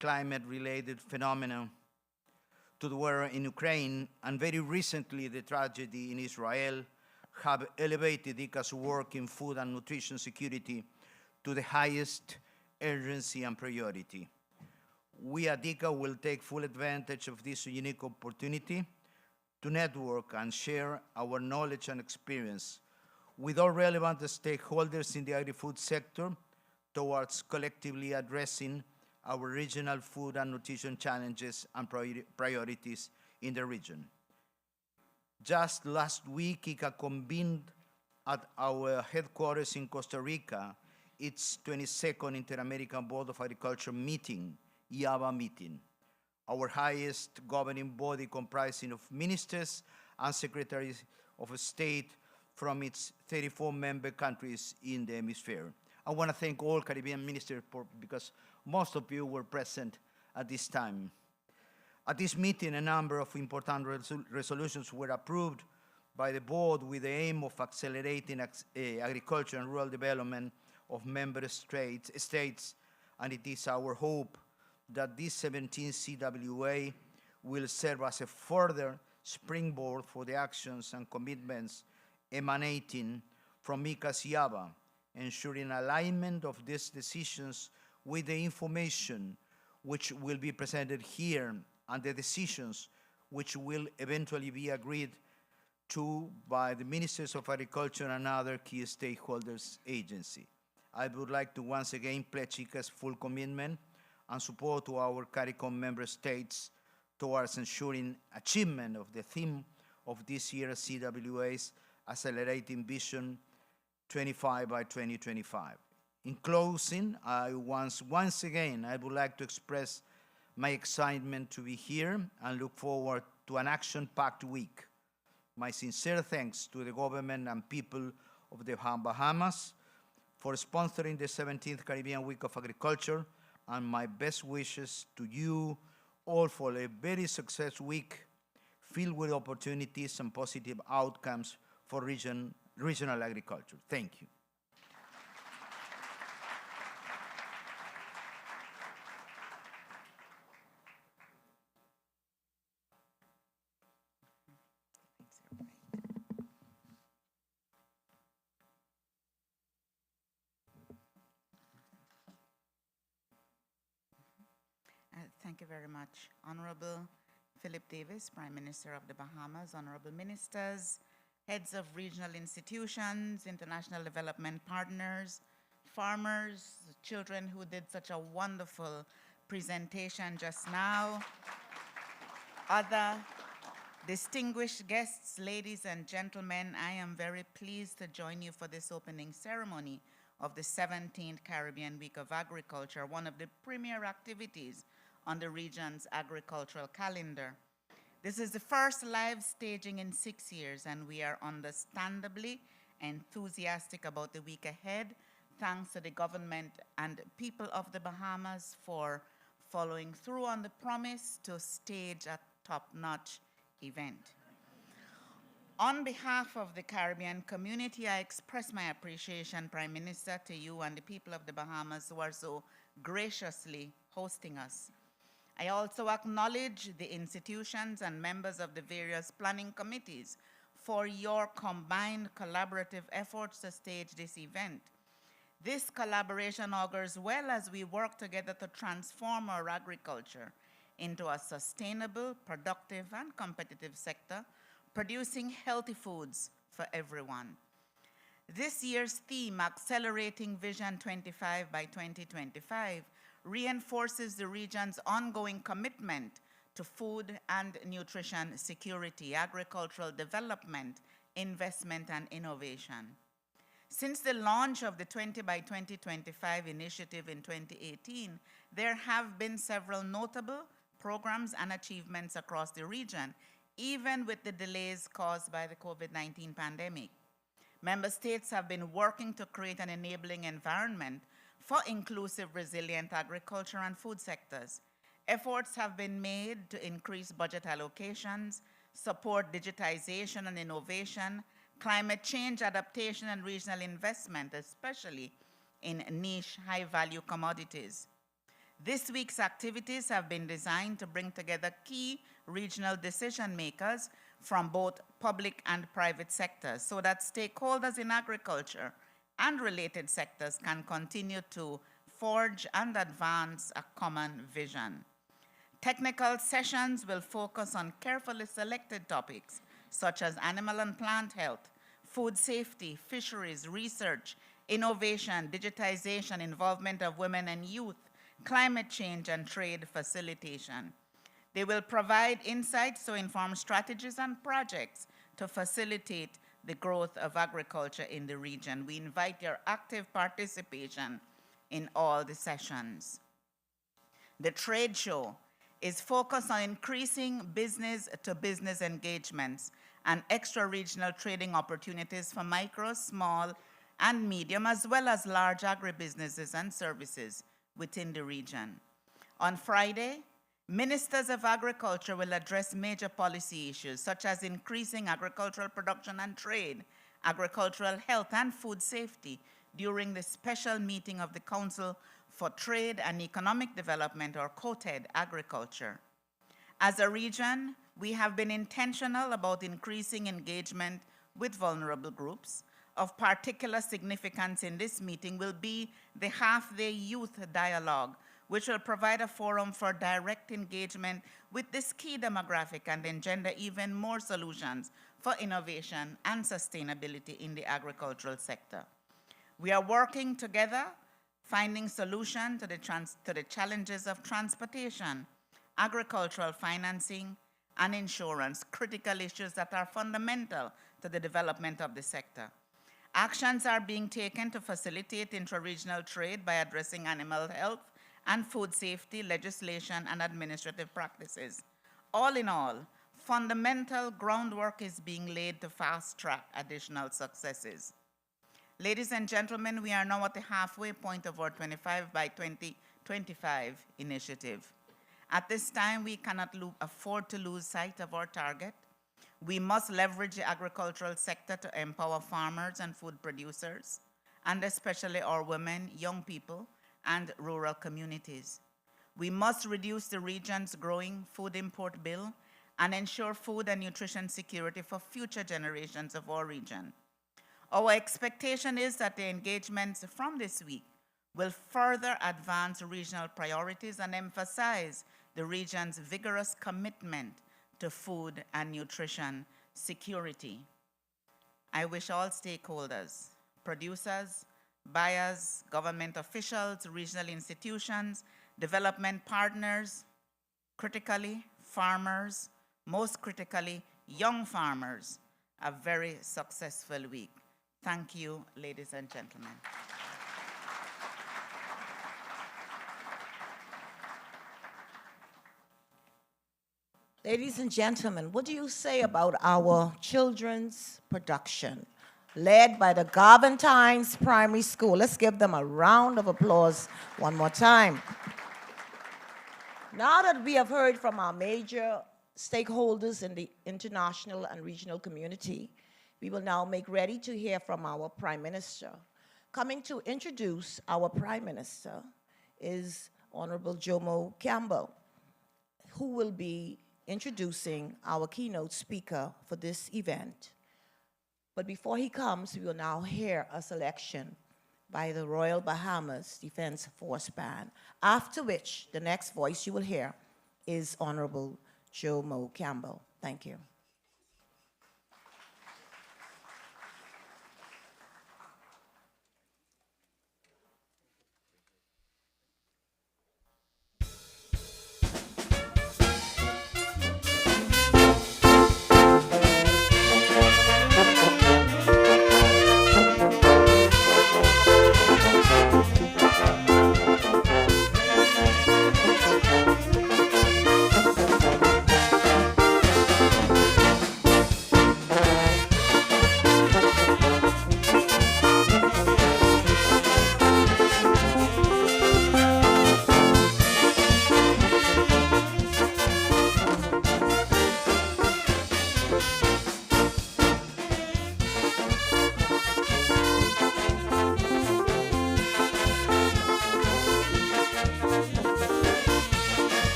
climate-related phenomena, to the war in Ukraine, and very recently the tragedy in Israel, have elevated ICA's work in food and nutrition security to the highest urgency and priority. We at ICA will take full advantage of this unique opportunity to network and share our knowledge and experience with all relevant stakeholders in the agri-food sector towards collectively addressing our regional food and nutrition challenges and priorities in the region. Just last week, ICA convened at our headquarters in Costa Rica its 22nd Inter-American Board of Agriculture meeting, YABA meeting, our highest governing body comprising of ministers and secretaries of state from its 34 member countries in the hemisphere. I want to thank all Caribbean ministers because most of you were present at this time. At this meeting, a number of important resolutions were approved by the board with the aim of accelerating agriculture and rural development of member states, and it is our hope that this 17th CWA will serve as a further springboard for the actions and commitments emanating from ICA's YABA, ensuring alignment of these decisions with the information which will be presented here and the decisions which will eventually be agreed to by the Ministers of Agriculture and other key stakeholders agency. I would like to once again pledge ICA's full commitment and support to our CARICOM member states towards ensuring achievement of the theme of this year's CWA's Accelerating Vision 25 by 2025. In closing, once again, I would like to express my excitement to be here and look forward to an action-packed week. My sincere thanks to the government and people of the Bahamas for sponsoring the 17th Caribbean Week of Agriculture, and my best wishes to you, all for a very successful week filled with opportunities and positive outcomes for regional agriculture. Thank you. Thank you very much. Honorable Philip Davis, Prime Minister of the Bahamas, honorable ministers, heads of regional institutions, international development partners, farmers, children who did such a wonderful presentation just now, other distinguished guests, ladies and gentlemen, I am very pleased to join you for this opening ceremony of the 17th Caribbean Week of Agriculture, one of the premier activities on the region's agricultural calendar. This is the first live staging in 6 years, and we are understandably enthusiastic about the week ahead, thanks to the government and people of the Bahamas for following through on the promise to stage a top-notch event. On behalf of the Caribbean community, I express my appreciation, Prime Minister, to you and the people of the Bahamas who are so graciously hosting us. I also acknowledge the institutions and members of the various planning committees for your combined collaborative efforts to stage this event. This collaboration augurs well as we work together to transform our agriculture into a sustainable, productive, and competitive sector, producing healthy foods for everyone. This year's theme, Accelerating Vision 25 by 2025, reinforces the region's ongoing commitment to food and nutrition security, agricultural development, investment, and innovation. Since the launch of the 20 by 2025 initiative in 2018, there have been several notable programs and achievements across the region, even with the delays caused by the COVID-19 pandemic. Member states have been working to create an enabling environment for inclusive, resilient agriculture and food sectors. Efforts have been made to increase budget allocations, support digitization and innovation, climate change adaptation and regional investment, especially in niche, high-value commodities. This week's activities have been designed to bring together key regional decision makers from both public and private sectors so that stakeholders in agriculture and related sectors can continue to forge and advance a common vision. Technical sessions will focus on carefully selected topics such as animal and plant health, food safety, fisheries, research, innovation, digitization, involvement of women and youth, climate change, and trade facilitation. They will provide insights to inform strategies and projects to facilitate the growth of agriculture in the region. We invite your active participation in all the sessions. The trade show is focused on increasing business-to-business engagements and extra-regional trading opportunities for micro, small, and medium, as well as large agribusinesses and services within the region. On Friday, ministers of agriculture will address major policy issues such as increasing agricultural production and trade, agricultural health, and food safety during the special meeting of the Council for Trade and Economic Development, or COTED, Agriculture. As a region, we have been intentional about increasing engagement with vulnerable groups. Of particular significance in this meeting will be the half-day youth dialogue, which will provide a forum for direct engagement with this key demographic and engender even more solutions for innovation and sustainability in the agricultural sector. We are working together, finding solutions to the challenges of transportation, agricultural financing, and insurance, critical issues that are fundamental to the development of the sector. Actions are being taken to facilitate intra-regional trade by addressing animal health and food safety legislation and administrative practices. All in all, fundamental groundwork is being laid to fast-track additional successes. Ladies and gentlemen, we are now at the halfway point of our 25 by 2025 initiative. At this time, we cannot afford to lose sight of our target. We must leverage the agricultural sector to empower farmers and food producers, and especially our women, young people, and rural communities. We must reduce the region's growing food import bill and ensure food and nutrition security for future generations of our region. Our expectation is that the engagements from this week will further advance regional priorities and emphasize the region's vigorous commitment to food and nutrition security. I wish all stakeholders, producers, buyers, government officials, regional institutions, development partners, critically, farmers, most critically, young farmers, a very successful week. Thank you, ladies and gentlemen. Ladies and gentlemen, what do you say about our children's production, led by the Garventines Primary School? Let's give them a round of applause one more time. Now that we have heard from our major stakeholders in the international and regional community, we will now make ready to hear from our Prime Minister. Coming to introduce our Prime Minister is Honorable Jomo Campbell, who will be introducing our keynote speaker for this event. But before he comes, we will now hear a selection by the Royal Bahamas Defense Force Band, after which the next voice you will hear is Honorable Jomo Campbell. Thank you.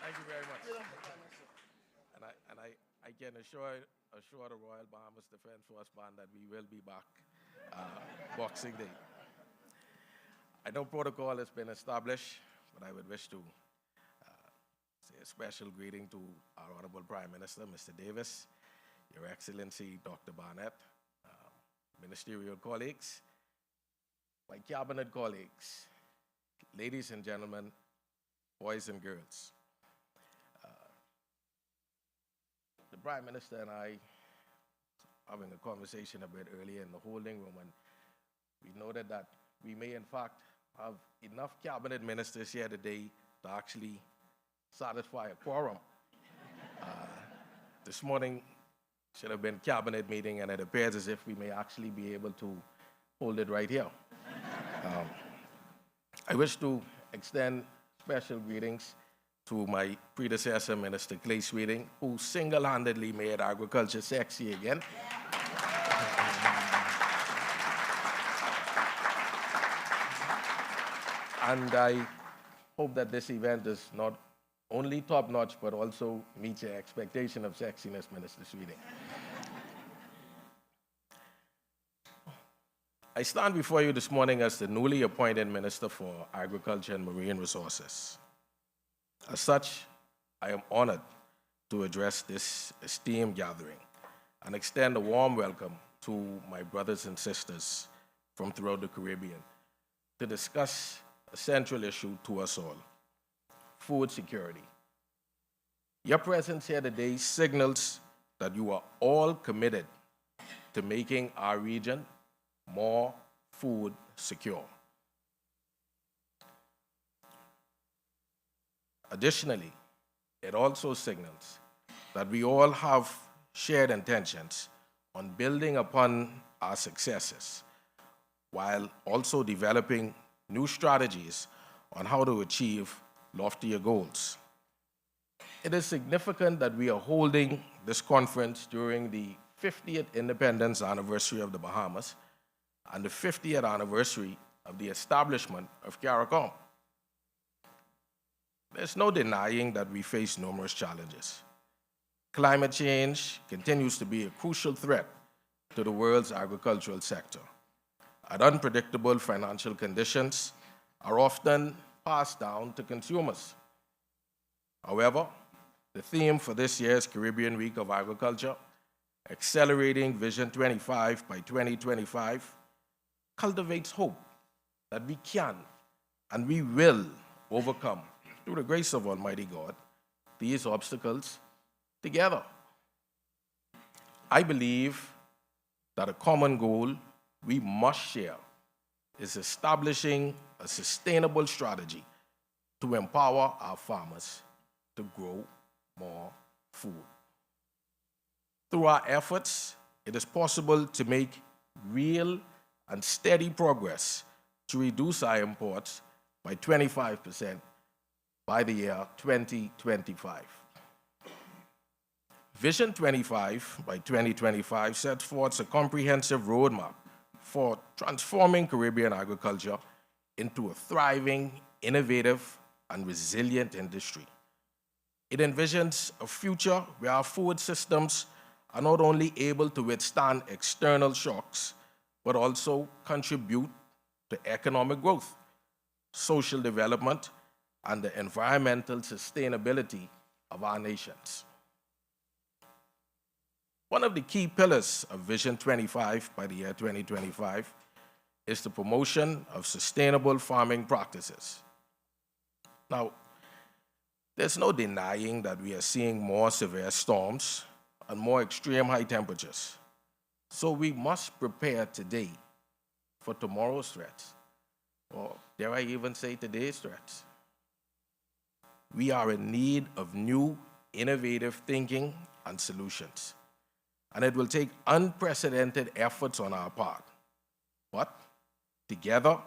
Thank you very much. And I can assure the Royal Bahamas Defense Force Band that we will be back Boxing Day. I know protocol has been established, but I would wish to say a special greeting to our Honorable Prime Minister, Mr. Davis, Your Excellency, Dr. Barnett, ministerial colleagues, my cabinet colleagues, ladies and gentlemen, boys and girls. The Prime Minister and I having a conversation a bit earlier in the holding room, and we noted that we may in fact have enough cabinet ministers here today to actually satisfy a quorum. This morning should have been cabinet meeting, and it appears as if we may actually be able to hold it right here. I wish to extend special greetings to my predecessor, Minister Clay Sweeting, who single-handedly made agriculture sexy again. And I hope that this event is not only top-notch, but also meets your expectation of sexiness, Minister Sweeting. I stand before you this morning as the newly appointed Minister for Agriculture and Marine Resources. As such, I am honored to address this esteemed gathering and extend a warm welcome to my brothers and sisters from throughout the Caribbean to discuss a central issue to us all: food security. Your presence here today signals that you are all committed to making our region more food secure. Additionally, it also signals that we all have shared intentions on building upon our successes while also developing new strategies on how to achieve loftier goals. It is significant that we are holding this conference during the 50th independence anniversary of the Bahamas and the 50th anniversary of the establishment of CARICOM. There's no denying that we face numerous challenges. Climate change continues to be a crucial threat to the world's agricultural sector, and unpredictable financial conditions are often passed down to consumers. However, the theme for this year's Caribbean Week of Agriculture, Accelerating Vision 25 by 2025, cultivates hope that we can and we will overcome, through the grace of Almighty God, these obstacles together. I believe that a common goal we must share is establishing a sustainable strategy to empower our farmers to grow more food. Through our efforts, it is possible to make real and steady progress to reduce our imports by 25% by the year 2025. Vision 25 by 2025 sets forth a comprehensive roadmap for transforming Caribbean agriculture into a thriving, innovative, and resilient industry. It envisions a future where our food systems are not only able to withstand external shocks, but also contribute to economic growth, social development, and the environmental sustainability of our nations. One of the key pillars of Vision 25 by the year 2025 is the promotion of sustainable farming practices. Now, there's no denying that we are seeing more severe storms and more extreme high temperatures. So we must prepare today for tomorrow's threats, or dare I even say today's threats. We are in need of new, innovative thinking and solutions, and it will take unprecedented efforts on our part. But together,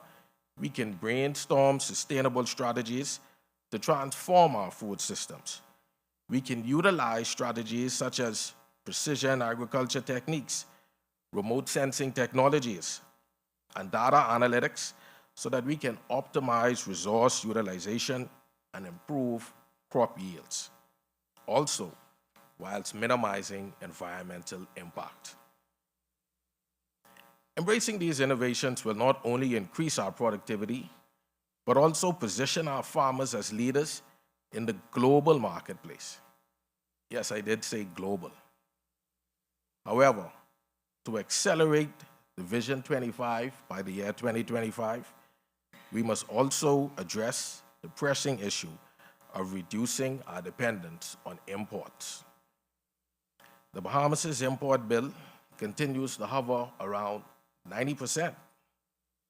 we can brainstorm sustainable strategies to transform our food systems. We can utilize strategies such as precision agriculture techniques, remote sensing technologies, and data analytics so that we can optimize resource utilization and improve crop yields, also whilst minimizing environmental impact. Embracing these innovations will not only increase our productivity, but also position our farmers as leaders in the global marketplace. Yes, I did say global. However, to accelerate the Vision 25 by the year 2025, we must also address the pressing issue of reducing our dependence on imports. The Bahamas' import bill continues to hover around 90%,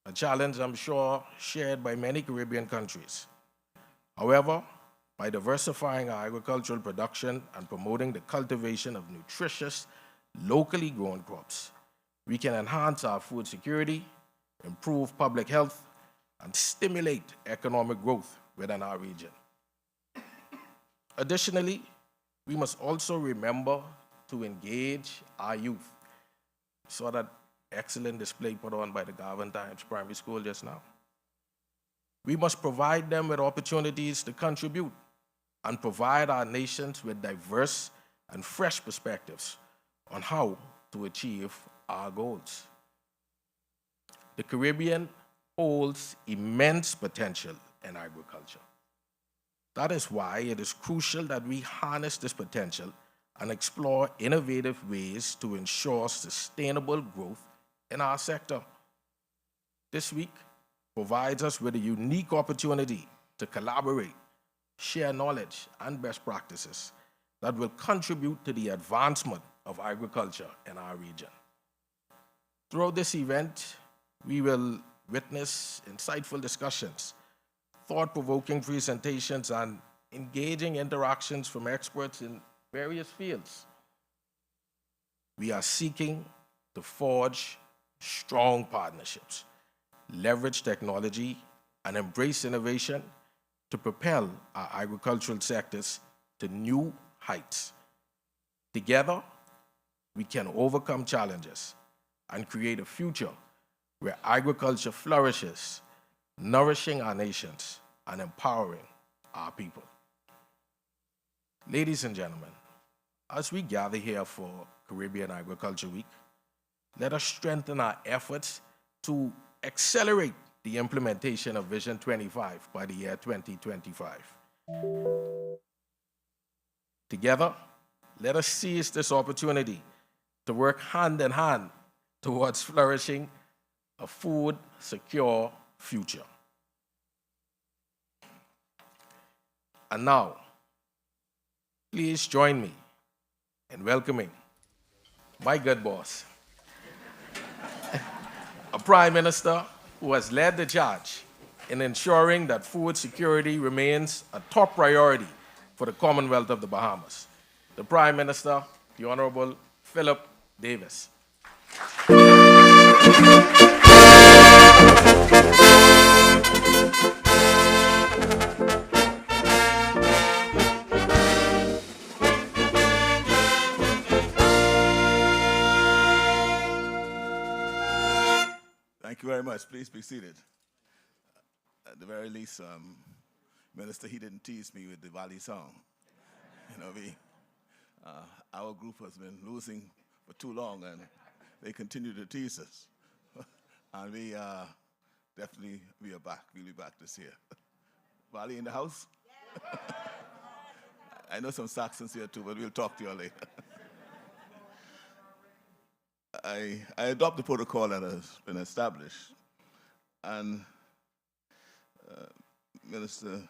a challenge I'm sure shared by many Caribbean countries. However, by diversifying our agricultural production and promoting the cultivation of nutritious, locally grown crops, we can enhance our food security, improve public health, and stimulate economic growth within our region. Additionally, we must also remember to engage our youth. You saw that excellent display put on by the Garvin Times Primary School just now. We must provide them with opportunities to contribute and provide our nations with diverse and fresh perspectives on how to achieve our goals. The Caribbean holds immense potential in agriculture. That is why it is crucial that we harness this potential and explore innovative ways to ensure sustainable growth in our sector. This week provides us with a unique opportunity to collaborate, share knowledge and best practices that will contribute to the advancement of agriculture in our region. Throughout this event, we will witness insightful discussions, thought-provoking presentations, and engaging interactions from experts in various fields. We are seeking to forge strong partnerships, leverage technology, and embrace innovation to propel our agricultural sectors to new heights. Together, we can overcome challenges and create a future where agriculture flourishes, nourishing our nations and empowering our people. Ladies and gentlemen, as we gather here for Caribbean Agriculture Week, let us strengthen our efforts to accelerate the implementation of Vision 25 by the year 2025. Together, let us seize this opportunity to work hand in hand towards flourishing a food-secure future. And now, please join me in welcoming my good boss, a Prime Minister who has led the charge in ensuring that food security remains a top priority for the Commonwealth of the Bahamas. The Prime Minister, the Honorable Philip Davis. Thank you very much. Please be seated. At the very least, Minister, he didn't tease me with the Valley song. You know, our group has been losing for too long, and they continue to tease us. And we definitely, we are back. We'll be back this year. Valley in the house? I know some Saxons here too, but we'll talk to you later. I adopt the protocol that has been established, and Minister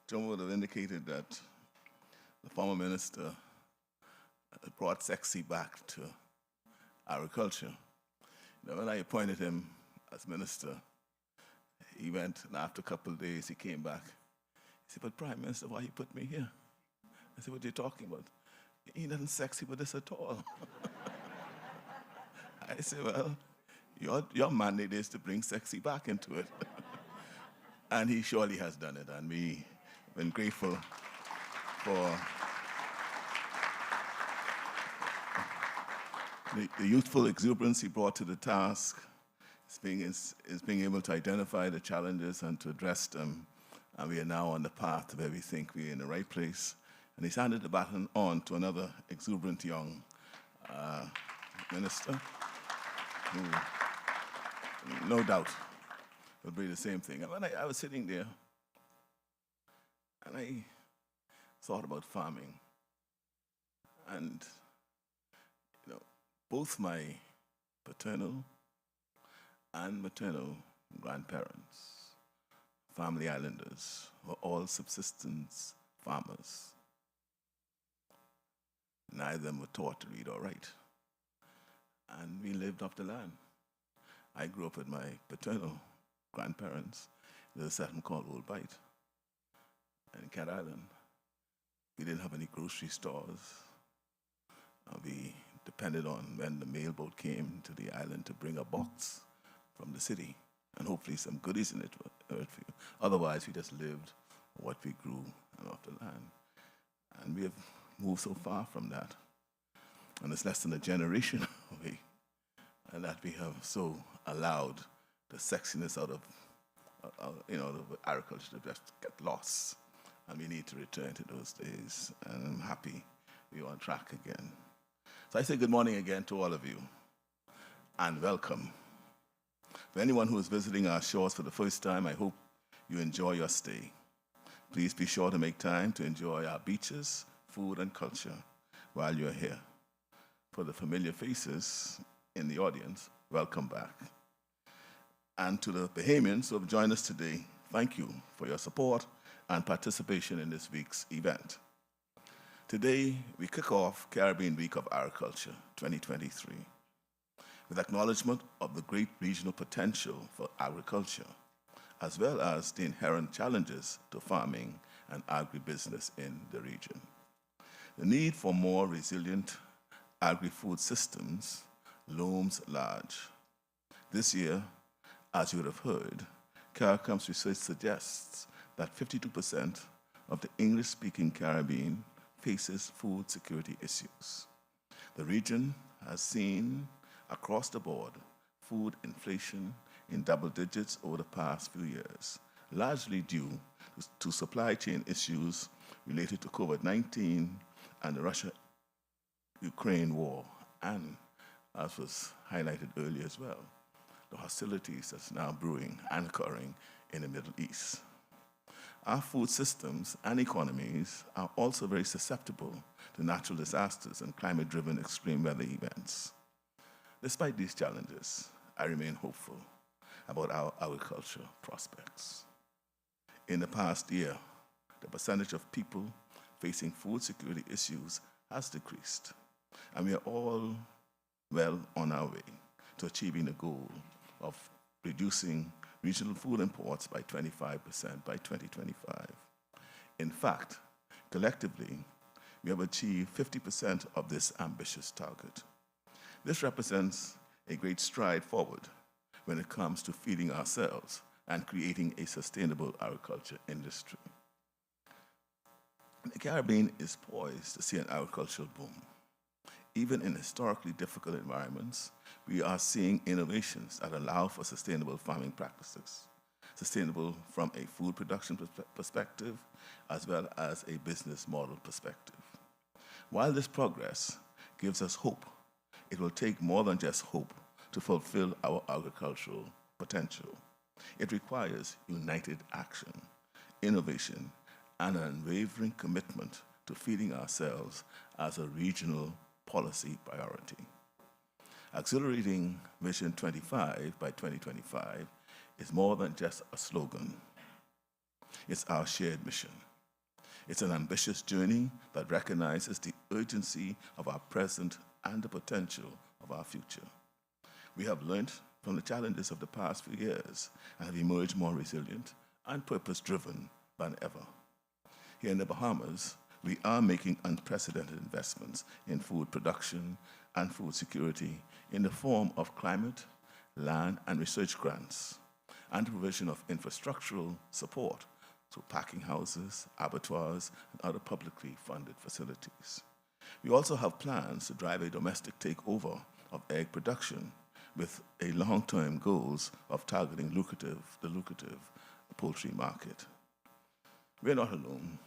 John would have indicated that the former minister brought sexy back to agriculture. You know, when I appointed him as minister, he went, and after a couple of days, he came back. He said, "But Prime Minister, why you put me here?" I said, "What are you talking about? He ain't nothing sexy with this at all." I said, "Well, your mandate is to bring sexy back into it." And he surely has done it, and we've been grateful for the youthful exuberance he brought to the task. Is being able to identify the challenges and to address them. And we are now on the path where we think we're in the right place. And he's handed the baton on to another exuberant young minister who, no doubt, will bring the same thing. And when I was sitting there, and thought about farming. And, both my paternal and maternal grandparents, family islanders, were all subsistence farmers. Neither of them were taught to read or write. And we lived off the land. I grew up with my paternal grandparents. There's a settlement called Old Bight in Cat Island. We didn't have any grocery stores. We depended on when the mail boat came to the island to bring a box from the city and hopefully some goodies in it for you. Otherwise, we just lived what we grew and off the land. And we have moved so far from that. And it's less than a generation away. And that we have so allowed the sexiness out of, the agriculture to just get lost. And we need to return to those days. And I'm happy we're on track again. So I say good morning again to all of you, and welcome. For anyone who is visiting our shores for the first time, I hope you enjoy your stay. Please be sure to make time to enjoy our beaches, food, and culture while you're here. For the familiar faces in the audience, welcome back. And to the Bahamians who have joined us today, thank you for your support and participation in this week's event. Today, we kick off Caribbean Week of Agriculture 2023 with acknowledgement of the great regional potential for agriculture, as well as the inherent challenges to farming and agribusiness in the region. The need for more resilient agri-food systems looms large. This year, as you would have heard, CARICOM's research suggests that 52% of the English-speaking Caribbean faces food security issues. The region has seen, across the board, food inflation in double digits over the past few years, largely due to supply chain issues related to COVID-19 and the Russia-Ukraine war, and, as was highlighted earlier as well, the hostilities that's now brewing and occurring in the Middle East. Our food systems and economies are also very susceptible to natural disasters and climate-driven extreme weather events. Despite these challenges, I remain hopeful about our agriculture prospects. In the past year, the percentage of people facing food security issues has decreased, and we are all well on our way to achieving the goal of reducing regional food imports by 25% by 2025. In fact, collectively, we have achieved 50% of this ambitious target. This represents a great stride forward when it comes to feeding ourselves and creating a sustainable agriculture industry. The Caribbean is poised to see an agricultural boom. Even in historically difficult environments, we are seeing innovations that allow for sustainable farming practices, sustainable from a food production perspective, as well as a business model perspective. While this progress gives us hope, it will take more than just hope to fulfill our agricultural potential. It requires united action, innovation, and an unwavering commitment to feeding ourselves as a regional policy priority. Accelerating Vision 25 by 2025 is more than just a slogan. It's our shared mission. It's an ambitious journey that recognizes the urgency of our present and the potential of our future. We have learned from the challenges of the past few years and have emerged more resilient and purpose-driven than ever. Here in the Bahamas, we are making unprecedented investments in food production and food security in the form of climate, land, and research grants, and the provision of infrastructural support through packing houses, abattoirs, and other publicly funded facilities. We also have plans to drive a domestic takeover of egg production with a long-term goals of targeting the lucrative poultry market. We're not alone.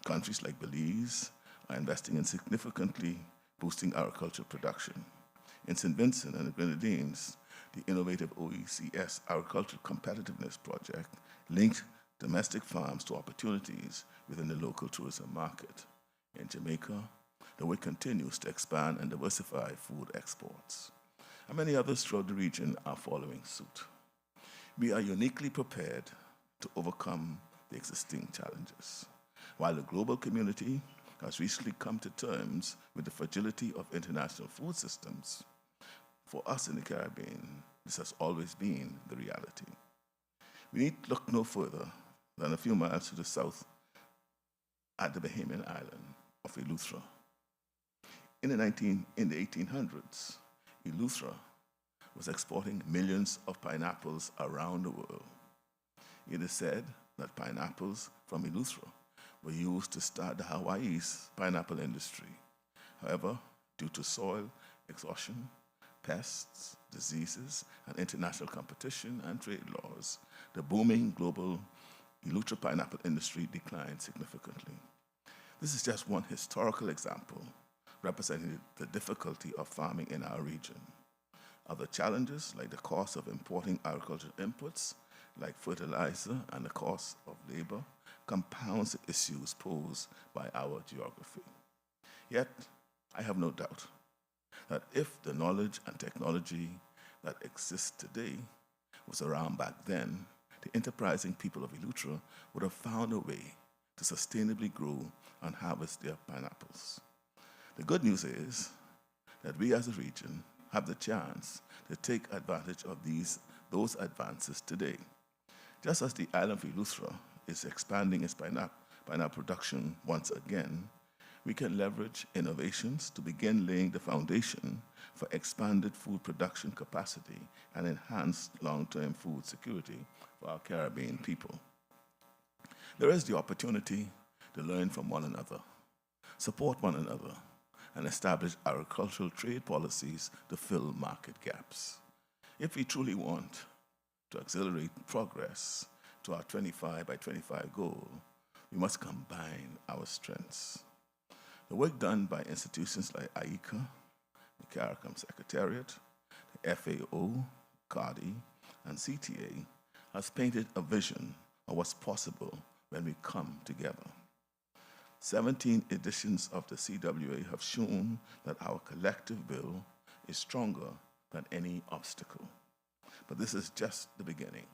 Countries like Belize are investing in significantly boosting agricultural production. In St. Vincent and the Grenadines, the innovative OECS Agricultural Competitiveness Project, linked domestic farms to opportunities within the local tourism market. In Jamaica, the WIC continues to expand and diversify food exports. And many others throughout the region are following suit. We are uniquely prepared to overcome the existing challenges. While the global community has recently come to terms with the fragility of international food systems, for us in the Caribbean, this has always been the reality. We need to look no further than a few miles to the south at the Bahamian island of Eleuthera. In the 1800s, Eleuthera was exporting millions of pineapples around the world. It is said that pineapples from Eleuthera were used to start the Hawaii's pineapple industry. However, due to soil exhaustion, pests, diseases, and international competition and trade laws, the booming global Eleuthera pineapple industry declined significantly. This is just one historical example representing the difficulty of farming in our region. Other challenges, like the cost of importing agricultural inputs, like fertilizer, and the cost of labor, compounds the issues posed by our geography. Yet, I have no doubt that if the knowledge and technology that exists today was around back then, the enterprising people of Eleuthera would have found a way to sustainably grow and harvest their pineapples. The good news is that we as a region have the chance to take advantage of those advances today. Just as the island of Eleuthera is expanding its pineapple production once again, we can leverage innovations to begin laying the foundation for expanded food production capacity and enhanced long-term food security for our Caribbean people. There is the opportunity to learn from one another, support one another, and establish agricultural trade policies to fill market gaps. If we truly want to accelerate progress to our 25 by 25 goal, we must combine our strengths. The work done by institutions like AICA, the CARICOM Secretariat, the FAO, CARDI, and CTA has painted a vision of what's possible when we come together. 17 editions of the CWA have shown that our collective will is stronger than any obstacle. But this is just the beginning.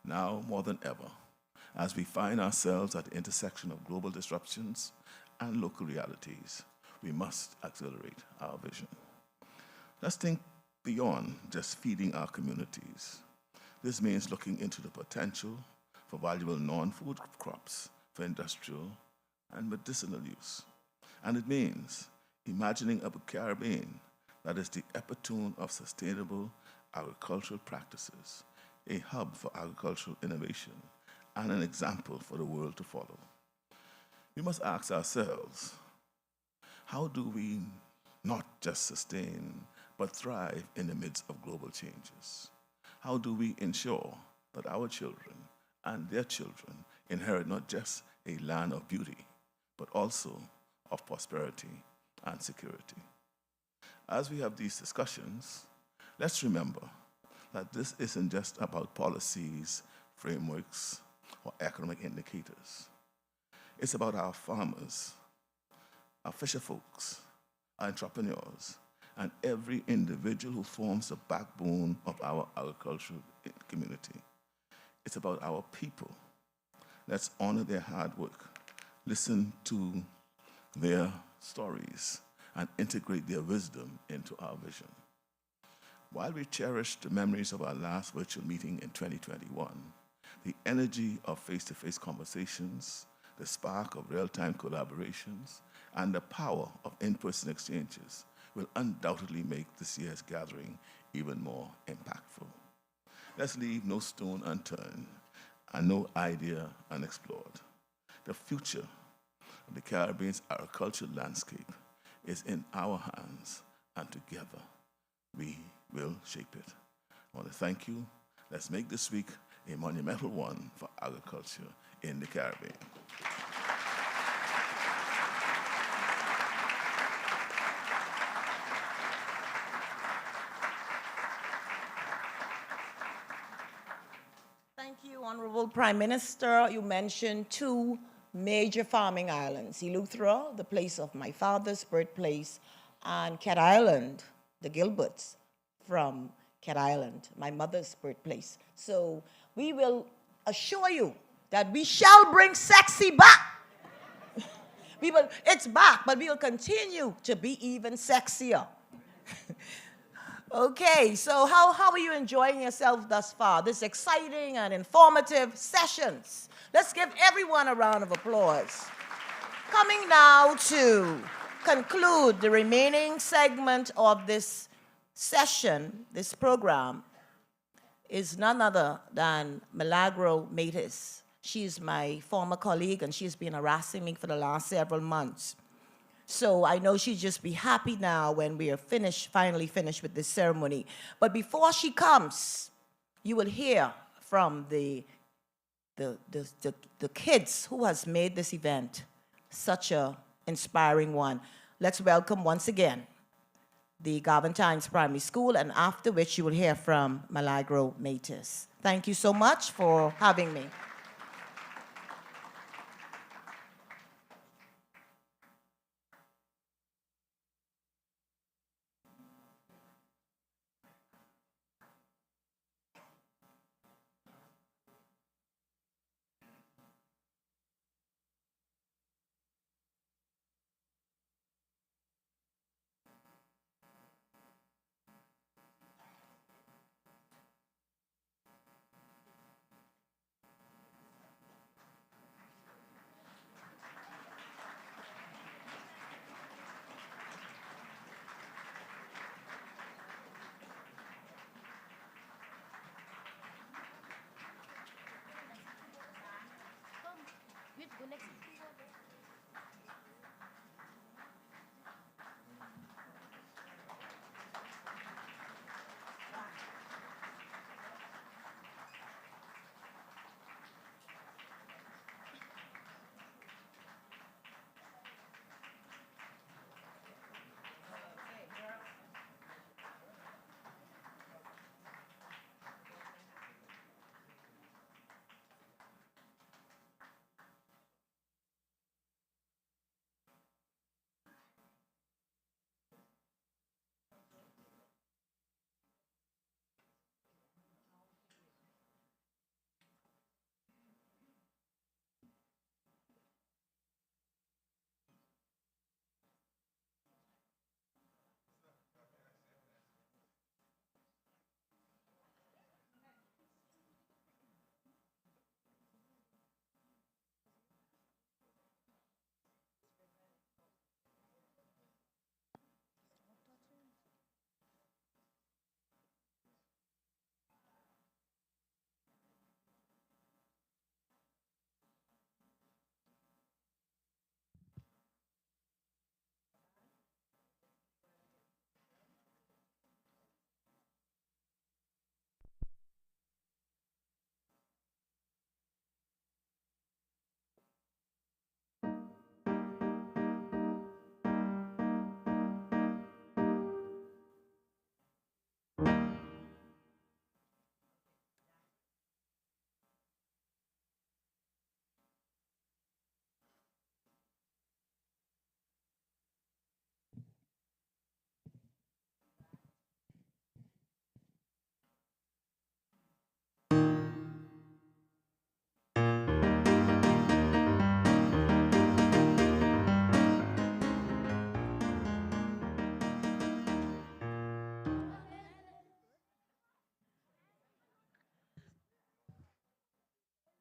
Now more than ever, as we find ourselves at the intersection of global disruptions and local realities, we must accelerate our vision. Let's think beyond just feeding our communities. This means looking into the potential for valuable non-food crops for industrial and medicinal use. And it means imagining a Caribbean that is the epitome of sustainable agricultural practices, a hub for agricultural innovation, and an example for the world to follow. We must ask ourselves, how do we not just sustain, but thrive in the midst of global changes? How do we ensure that our children and their children inherit not just a land of beauty, but also of prosperity and security? As we have these discussions, let's remember that this isn't just about policies, frameworks, or economic indicators. It's about our farmers, our fisher folks, our entrepreneurs, and every individual who forms the backbone of our agricultural community. It's about our people. Let's honor their hard work, listen to their stories, and integrate their wisdom into our vision. While we cherish the memories of our last virtual meeting in 2021, the energy of face-to-face conversations, the spark of real-time collaborations, and the power of in-person exchanges will undoubtedly make this year's gathering even more impactful. Let's leave no stone unturned and no idea unexplored. The future of the Caribbean's agricultural landscape is in our hands, and together we will shape it. I want to thank you. Let's make this week a monumental one for agriculture in the Caribbean. Thank you, Honorable Prime Minister. You mentioned two major farming islands, Eleuthera, the place of my father's birthplace, and Cat Island, the Gilberts from Cat Island, my mother's birthplace. So we will assure you that we shall bring sexy back. It's back, but we will continue to be even sexier. Okay, so how are you enjoying yourself thus far? This exciting and informative sessions. Let's give everyone a round of applause. Coming now to conclude the remaining segment of this session, this program, is none other than Milagro Matis. She's my former colleague, and she's been harassing me for the last several months. So I know she'd just be happy now when we are finally finished with this ceremony. But before she comes, you will hear from the kids who has made this event such a inspiring one. Let's welcome once again the Galvantines Primary School, and after which you will hear from Milagro Matis. Thank you so much for having me.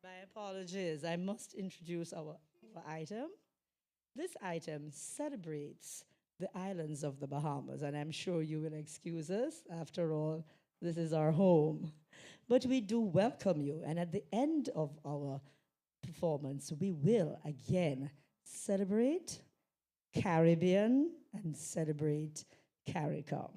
My apologies. I must introduce our item. This item celebrates the islands of the Bahamas, and I'm sure you will excuse us. After all, this is our home. But we do welcome you, and at the end of our performance, we will again celebrate Caribbean and celebrate CARICOM.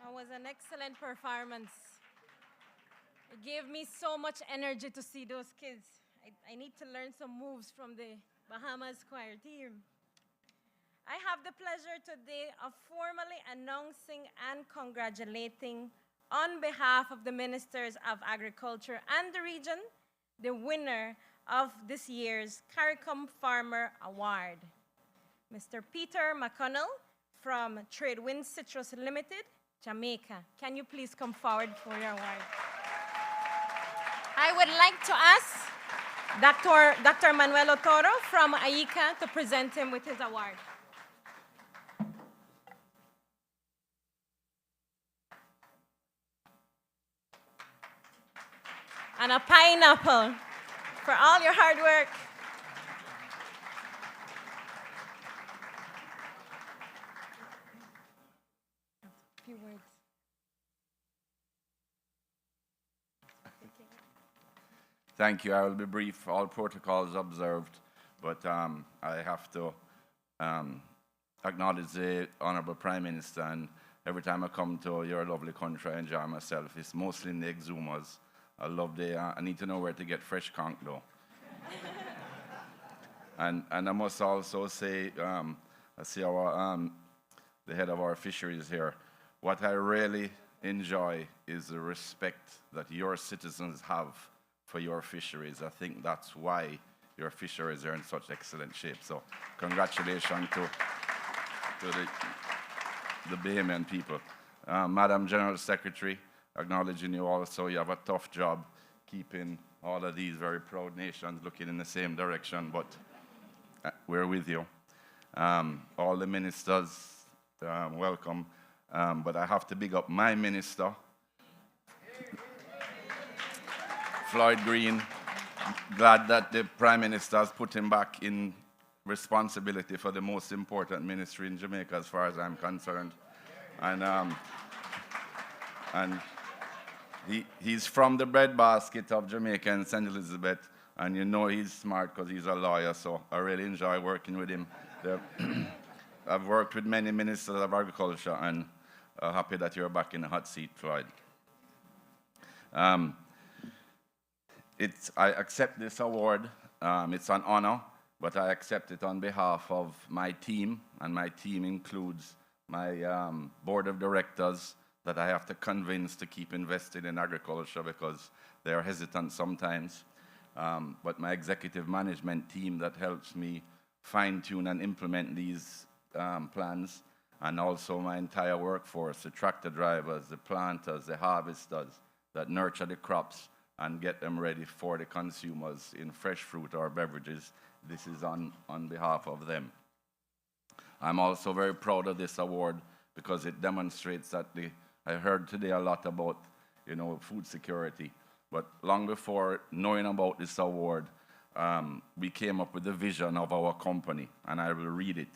That was an excellent performance. It gave me so much energy to see those kids. I need to learn some moves from the Bahamas choir team. I have the pleasure today of formally announcing and congratulating on behalf of the Ministers of Agriculture and the region, the winner of this year's CARICOM Farmer Award, Mr. Peter McConnell from Tradewind Citrus Limited, Jamaica. Can you please come forward for your award? I would like to ask Dr. Manuel Otoro from AICA to present him with his award. And a pineapple for all your hard work. A few words. Thank you. I will be brief. All protocols observed, but I have to acknowledge the Honorable Prime Minister, and every time I come to your lovely country, I enjoy myself. It's mostly in the exhumas. I love the, I need to know where to get fresh conch though. and I must also say, I see our, the head of our fisheries here. What I really enjoy is the respect that your citizens have for your fisheries. I think that's why your fisheries are in such excellent shape. So congratulations to the Bahamian people. Madam General Secretary, acknowledging you also, you have a tough job keeping all of these very proud nations looking in the same direction, but we're with you. All the ministers, welcome. But I have to big up my minister, Floyd Green. Glad that the Prime Minister has put him back in responsibility for the most important ministry in Jamaica as far as I'm concerned. And he's from the breadbasket of Jamaica and St. Elizabeth, and you know he's smart because he's a lawyer, so I really enjoy working with him. I've worked with many ministers of agriculture, and happy that you're back in the hot seat, Floyd. I accept this award. It's an honor, but I accept it on behalf of my team, and my team includes my board of directors that I have to convince to keep invested in agriculture because they're hesitant sometimes. But my executive management team that helps me fine-tune and implement these plans, and also my entire workforce, the tractor drivers, the planters, the harvesters that nurture the crops and get them ready for the consumers in fresh fruit or beverages. This is on behalf of them. I'm also very proud of this award because it demonstrates that I heard today a lot about, food security, but long before knowing about this award, we came up with the vision of our company, and I will read it.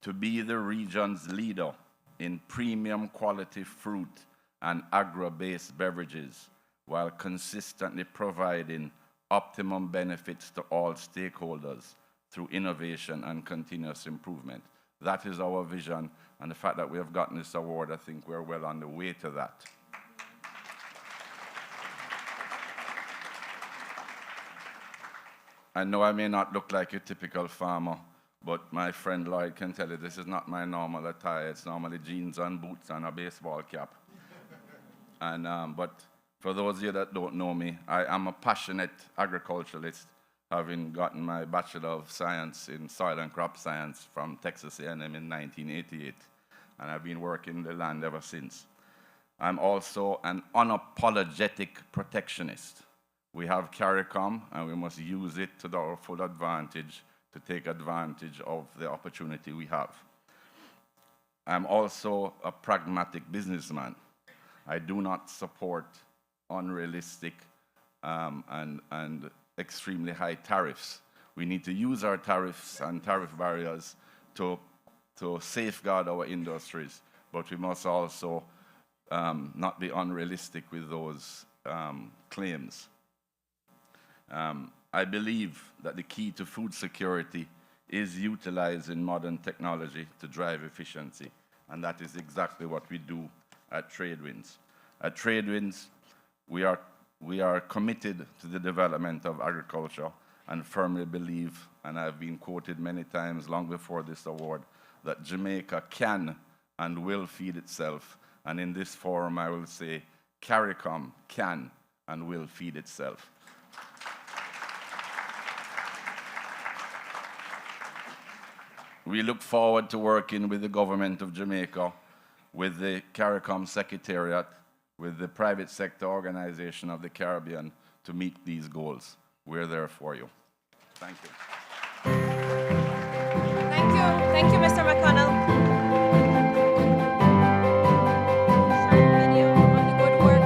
To be the region's leader in premium quality fruit and agro-based beverages while consistently providing optimum benefits to all stakeholders through innovation and continuous improvement. That is our vision, and the fact that we have gotten this award, I think we're well on the way to that. I know I may not look like a typical farmer, but my friend Lloyd can tell you this is not my normal attire. It's normally jeans and boots and a baseball cap. But for those of you that don't know me, I am a passionate agriculturalist, having gotten my Bachelor of Science in Soil and Crop Science from Texas A&M in 1988, and I've been working the land ever since. I'm also an unapologetic protectionist. We have CARICOM, and we must use it to our full advantage to take advantage of the opportunity we have. I'm also a pragmatic businessman. I do not support unrealistic and extremely high tariffs. We need to use our tariffs and tariff barriers to safeguard our industries, but we must also not be unrealistic with those claims. I believe that the key to food security is utilizing modern technology to drive efficiency, and that is exactly what we do at TradeWinds. At TradeWinds, we are committed to the development of agriculture and firmly believe, and I've been quoted many times long before this award, that Jamaica can and will feed itself, and in this forum I will say CARICOM can and will feed itself. We look forward to working with the government of Jamaica, with the CARICOM Secretariat, with the private sector organization of the Caribbean to meet these goals. We're there for you. Thank you. Thank you. Thank you, Mr. McConnell. Short video on the good work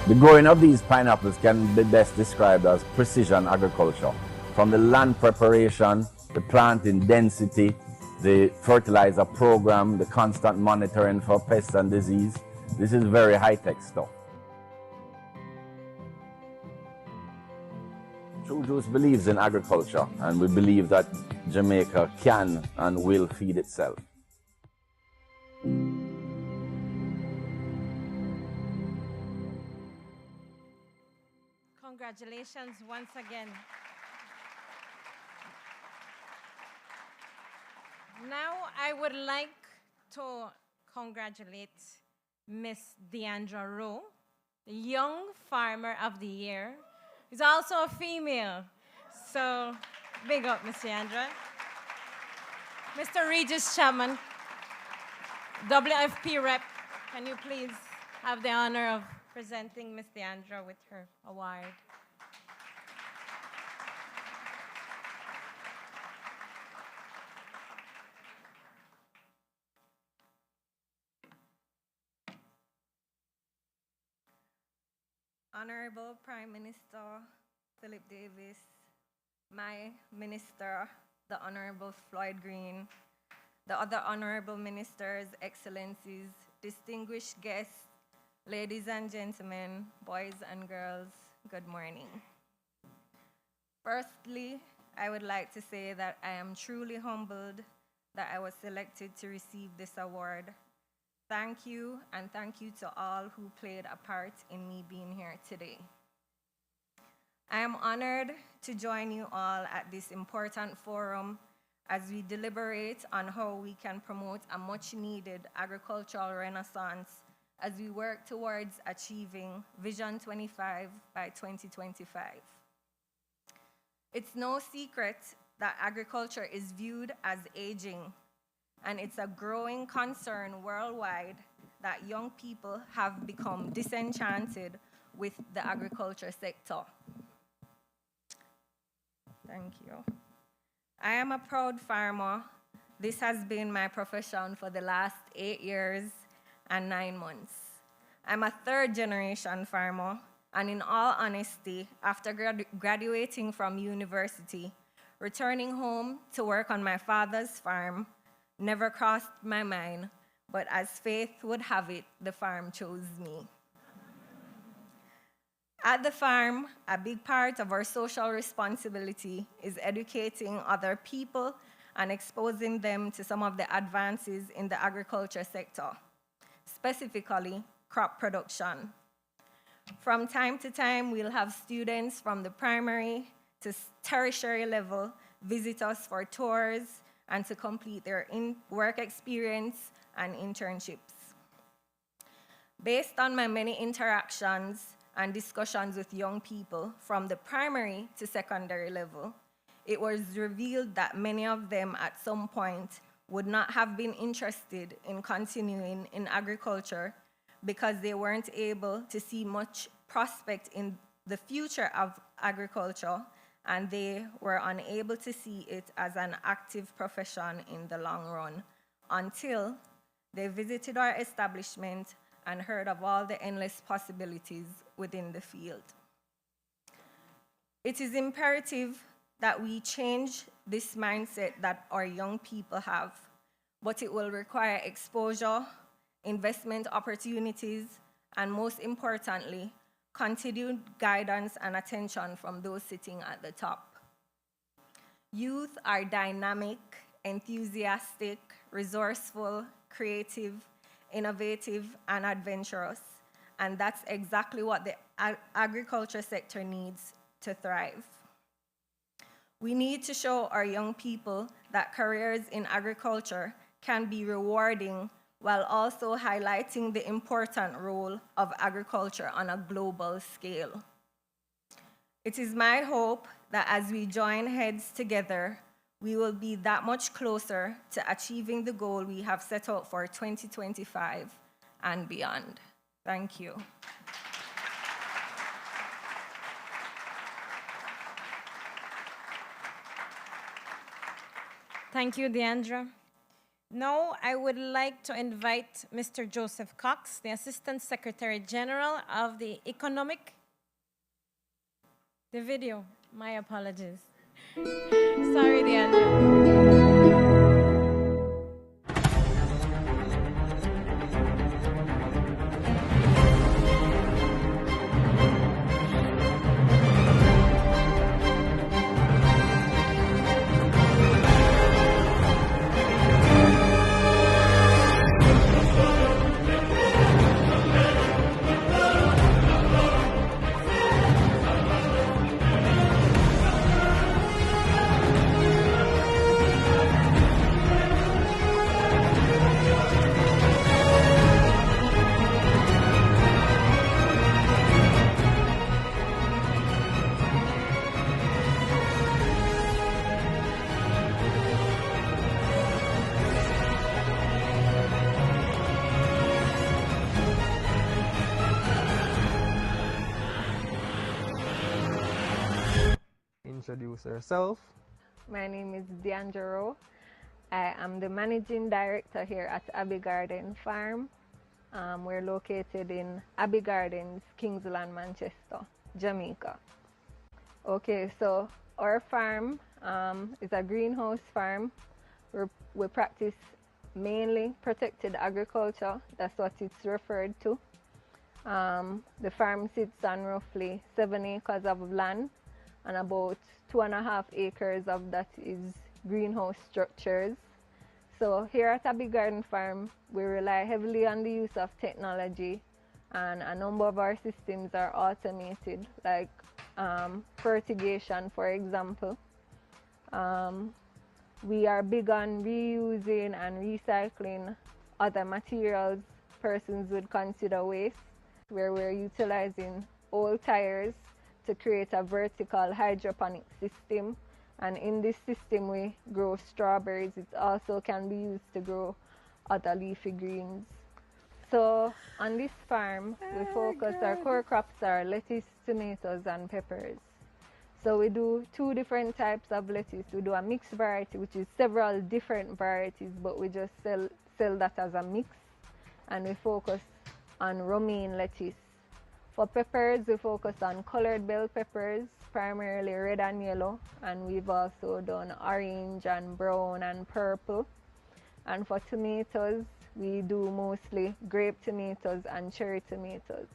The growing of these pineapples can be best described as precision agriculture. From the land preparation, the planting density, the fertilizer program, the constant monitoring for pests and disease. This is very high-tech stuff. True Juice believes in agriculture, and we believe that Jamaica can and will feed itself. Congratulations once again. Now I would like to congratulate Miss Deandra Rowe, the Young Farmer of the Year. She's also a female, so big up, Miss Deandra. Mr. Regis Chapman, WFP rep, can you please have the honor of presenting Miss Deandra with her award? Honorable Prime Minister Philip Davis, my minister, the Honorable Floyd Green, the other honorable ministers, excellencies, distinguished guests, ladies and gentlemen, boys and girls, good morning. Firstly, I would like to say that I am truly humbled that I was selected to receive this award. Thank you, and thank you to all who played a part in me being here today. I am honored to join you all at this important forum as we deliberate on how we can promote a much-needed agricultural renaissance as we work towards achieving Vision 25 by 2025. It's no secret that agriculture is viewed as aging, and it's a growing concern worldwide that young people have become disenchanted with the agriculture sector. Thank you. I am a proud farmer. This has been my profession for the last 8 years and 9 months. I'm a third-generation farmer, and in all honesty, after graduating from university, returning home to work on my father's farm never crossed my mind, but as fate would have it, the farm chose me. At the farm, a big part of our social responsibility is educating other people and exposing them to some of the advances in the agriculture sector, specifically crop production. From time to time, we'll have students from the primary to tertiary level visit us for tours and to complete their work experience and internships. Based on my many interactions and discussions with young people from the primary to secondary level, it was revealed that many of them at some point would not have been interested in continuing in agriculture because they weren't able to see much prospect in the future of agriculture, and they were unable to see it as an active profession in the long run until they visited our establishment and heard of all the endless possibilities within the field. It is imperative that we change this mindset that our young people have, but it will require exposure, investment opportunities, and most importantly, continued guidance and attention from those sitting at the top. Youth are dynamic, enthusiastic, resourceful, creative, innovative, and adventurous, and that's exactly what the agriculture sector needs to thrive. We need to show our young people that careers in agriculture can be rewarding while also highlighting the important role of agriculture on a global scale. It is my hope that as we join heads together, we will be that much closer to achieving the goal we have set out for 2025 and beyond. Thank you. Thank you, Deandra. Now, I would like to invite Mr. Joseph Cox, the Assistant Secretary General of the The video, my apologies. Sorry, Deandra. Introduce herself. My name is Deandra. I am the Managing Director here at Abbey Garden Farm. We're located in Abbey Gardens, Kingsland, Manchester, Jamaica. Okay, so our farm is a greenhouse farm. We practice mainly protected agriculture. That's what it's referred to. The farm sits on roughly 7 acres of land, and about 2.5 acres of that is greenhouse structures. So here at Abbey Garden Farm, we rely heavily on the use of technology, and a number of our systems are automated, like fertigation, for example. We are big on reusing and recycling other materials persons would consider waste, where we're utilizing old tires to create a vertical hydroponic system. And in this system, we grow strawberries. It also can be used to grow other leafy greens. So on this farm, we focus, our core crops are lettuce, tomatoes, and peppers. So we do 2 different types of lettuce. We do a mixed variety, which is several different varieties, but we just sell that as a mix. And we focus on romaine lettuce. For peppers, we focus on colored bell peppers, primarily red and yellow, and we've also done orange and brown and purple. And for tomatoes, we do mostly grape tomatoes and cherry tomatoes.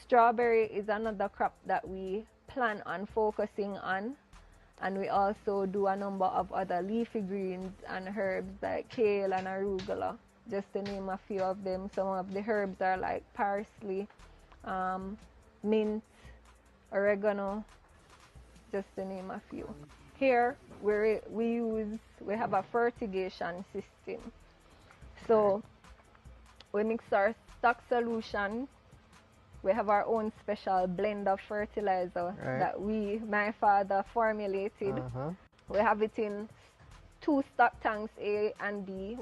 Strawberry is another crop that we plan on focusing on, and we also do a number of other leafy greens and herbs like kale and arugula, just to name a few of them. Some of the herbs are like parsley, mint, oregano, just to name a few. Here we have a fertigation system. So we mix our stock solution. We have our own special blend of fertilizer that my father formulated. We have it in 2 stock tanks, A and B.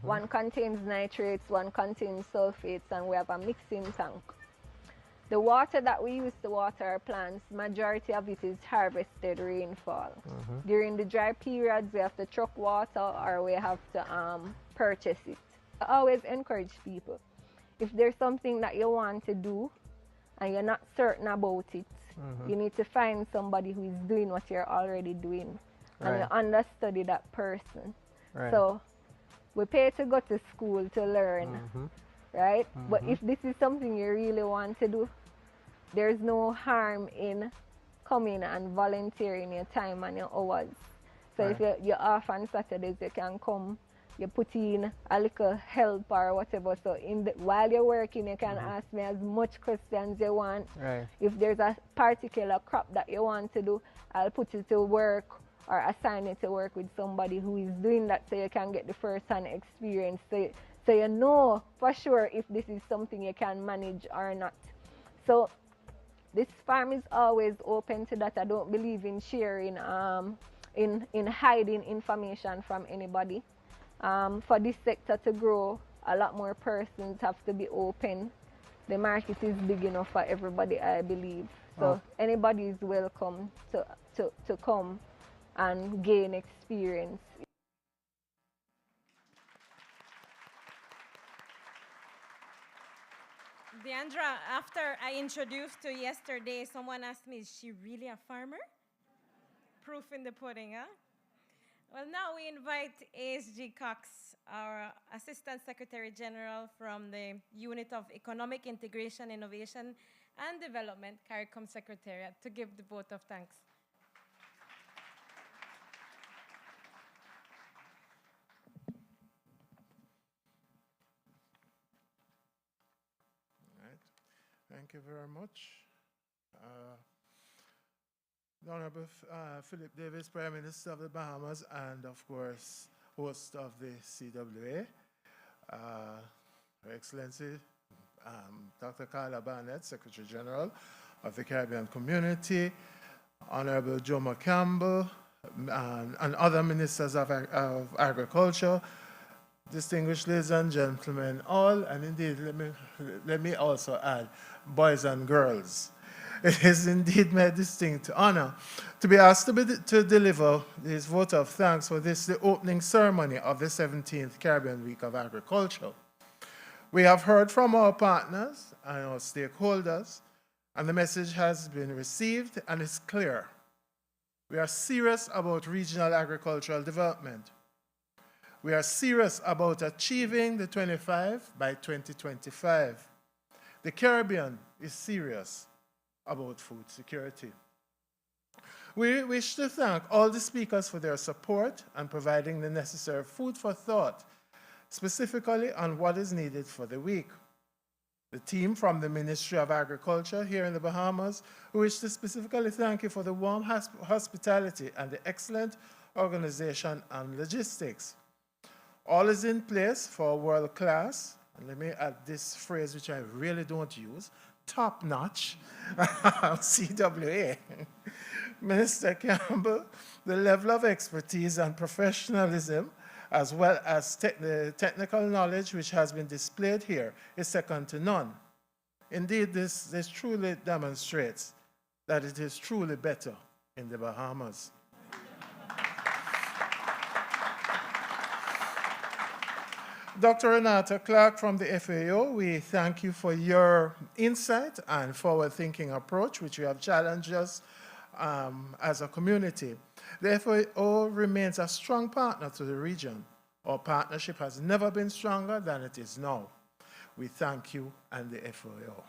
One contains nitrates, one contains sulfates, and we have a mixing tank. The water that we use to water our plants, majority of it is harvested rainfall. During the dry periods, we have to truck water or we have to purchase it. I always encourage people, if there's something that you want to do and you're not certain about it, you need to find somebody who is doing what you're already doing and you understudy that person. So we pay to go to school to learn, right? But if this is something you really want to do, there's no harm in coming and volunteering your time and your hours. So if you're off on Saturdays, you can come, you put in a little help or whatever. So while you're working, you can ask me as much questions you want. If there's a particular crop that you want to do, I'll put you to work or assign you to work with somebody who is doing that, so you can get the first-hand experience. So you know for sure if this is something you can manage or not. So this farm is always open to that. I don't believe in sharing, in hiding information from anybody. For this sector to grow, a lot more persons have to be open. The market is big enough for everybody, I believe. So anybody is welcome to come and gain experience. Deandra, after I introduced you yesterday, someone asked me, is she really a farmer? Proof in the pudding, huh? Well, now we invite ASG Cox, our Assistant Secretary General from the Unit of Economic Integration, Innovation, and Development, CARICOM Secretariat, to give the vote of thanks. Thank you very much. The Honorable Philip Davis, Prime Minister of the Bahamas, and of course, host of the CWA. Her Excellency, Dr. Carla Barnett, Secretary General of the Caribbean Community, Honorable Jomo Campbell, and other ministers of agriculture, distinguished ladies and gentlemen, all, and indeed, let me also add, boys and girls. It is indeed my distinct honor to be asked to deliver this vote of thanks for this, the opening ceremony of the 17th Caribbean Week of Agriculture. We have heard from our partners and our stakeholders, and the message has been received and is clear. We are serious about regional agricultural development. We are serious about achieving the 25 by 2025. The Caribbean is serious about food security. We wish to thank all the speakers for their support and providing the necessary food for thought, specifically on what is needed for the week. The team from the Ministry of Agriculture here in the Bahamas, we wish to specifically thank you for the warm hospitality and the excellent organization and logistics. All is in place for world class, and let me add this phrase which I really don't use, top-notch CWA. Minister Campbell, the level of expertise and professionalism, as well as the technical knowledge which has been displayed here, is second to none. Indeed, this truly demonstrates that it is truly better in the Bahamas. Dr. Renata Clark from the FAO, we thank you for your insight and forward-thinking approach, which you have challenged us as a community. The FAO remains a strong partner to the region. Our partnership has never been stronger than it is now. We thank you and the FAO.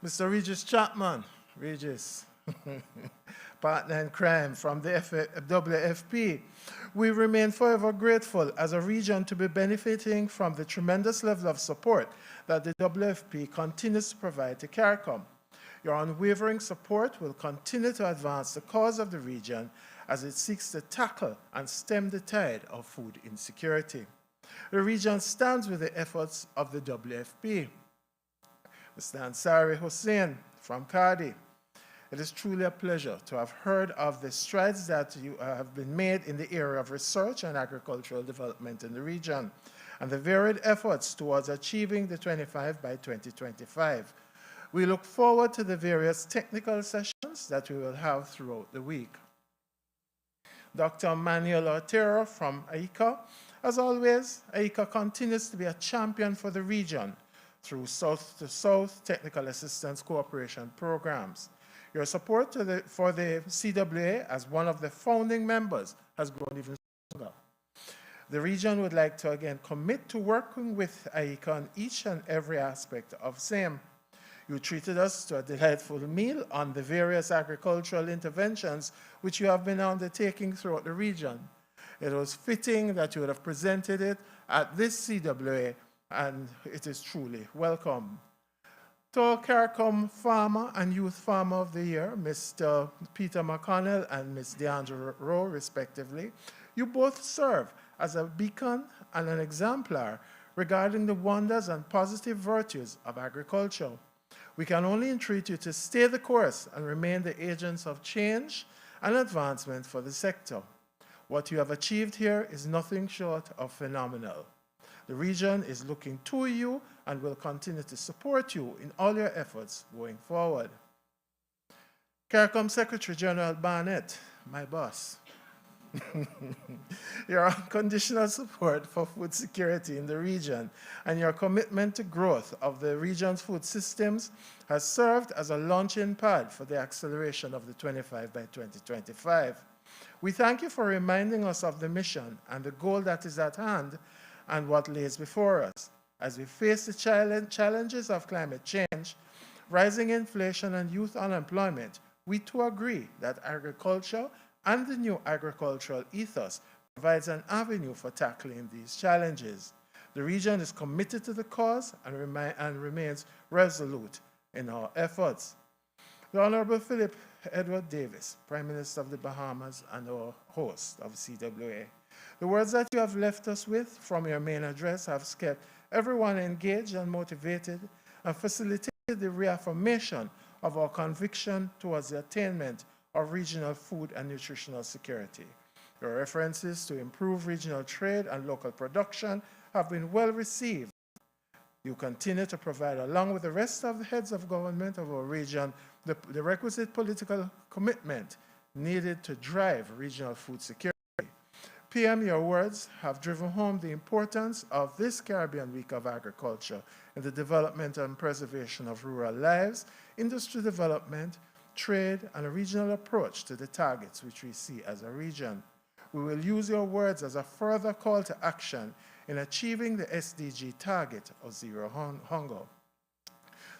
Mr. Regis Chapman, Regis, partner in crime from the WFP, we remain forever grateful as a region to be benefiting from the tremendous level of support that the WFP continues to provide to CARICOM. Your unwavering support will continue to advance the cause of the region as it seeks to tackle and stem the tide of food insecurity. The region stands with the efforts of the WFP. Mr. Ansari Hussain from Cardi, it is truly a pleasure to have heard of the strides that you have been made in the area of research and agricultural development in the region, and the varied efforts towards achieving the 25 by 2025. We look forward to the various technical sessions that we will have throughout the week. Dr. Manuel Otero from AICA, as always, AICA continues to be a champion for the region through South-to-South technical assistance cooperation programs. Your support for the CWA as one of the founding members has grown even stronger. The region would like to again commit to working with AICA on each and every aspect of same. You treated us to a delightful meal on the various agricultural interventions which you have been undertaking throughout the region. It was fitting that you would have presented it at this CWA, and it is truly welcome. To our CARICOM Farmer and Youth Farmer of the Year, Mr. Peter McConnell and Ms. Deandra Rowe, respectively, you both serve as a beacon and an exemplar regarding the wonders and positive virtues of agriculture. We can only entreat you to stay the course and remain the agents of change and advancement for the sector. What you have achieved here is nothing short of phenomenal. The region is looking to you and will continue to support you in all your efforts going forward. CARICOM Secretary General Barnett, my boss, your unconditional support for food security in the region and your commitment to growth of the region's food systems has served as a launching pad for the acceleration of the 25 by 2025. We thank you for reminding us of the mission and the goal that is at hand and what lays before us. As we face the challenges of climate change, rising inflation and youth unemployment, we too agree that agriculture and the new agricultural ethos provides an avenue for tackling these challenges. The region is committed to the cause and remains resolute in our efforts. The Honorable Philip Edward Davis, Prime Minister of the Bahamas and our host of CWA. The words that you have left us with from your main address have kept everyone engaged and motivated and facilitated the reaffirmation of our conviction towards the attainment of regional food and nutritional security. Your references to improve regional trade and local production have been well received. You continue to provide, along with the rest of the heads of government of our region, the requisite political commitment needed to drive regional food security. PM, your words have driven home the importance of this Caribbean Week of Agriculture in the development and preservation of rural lives, industry development, trade, and a regional approach to the targets which we see as a region. we will use your words as a further call to action in achieving the SDG target of zero hunger.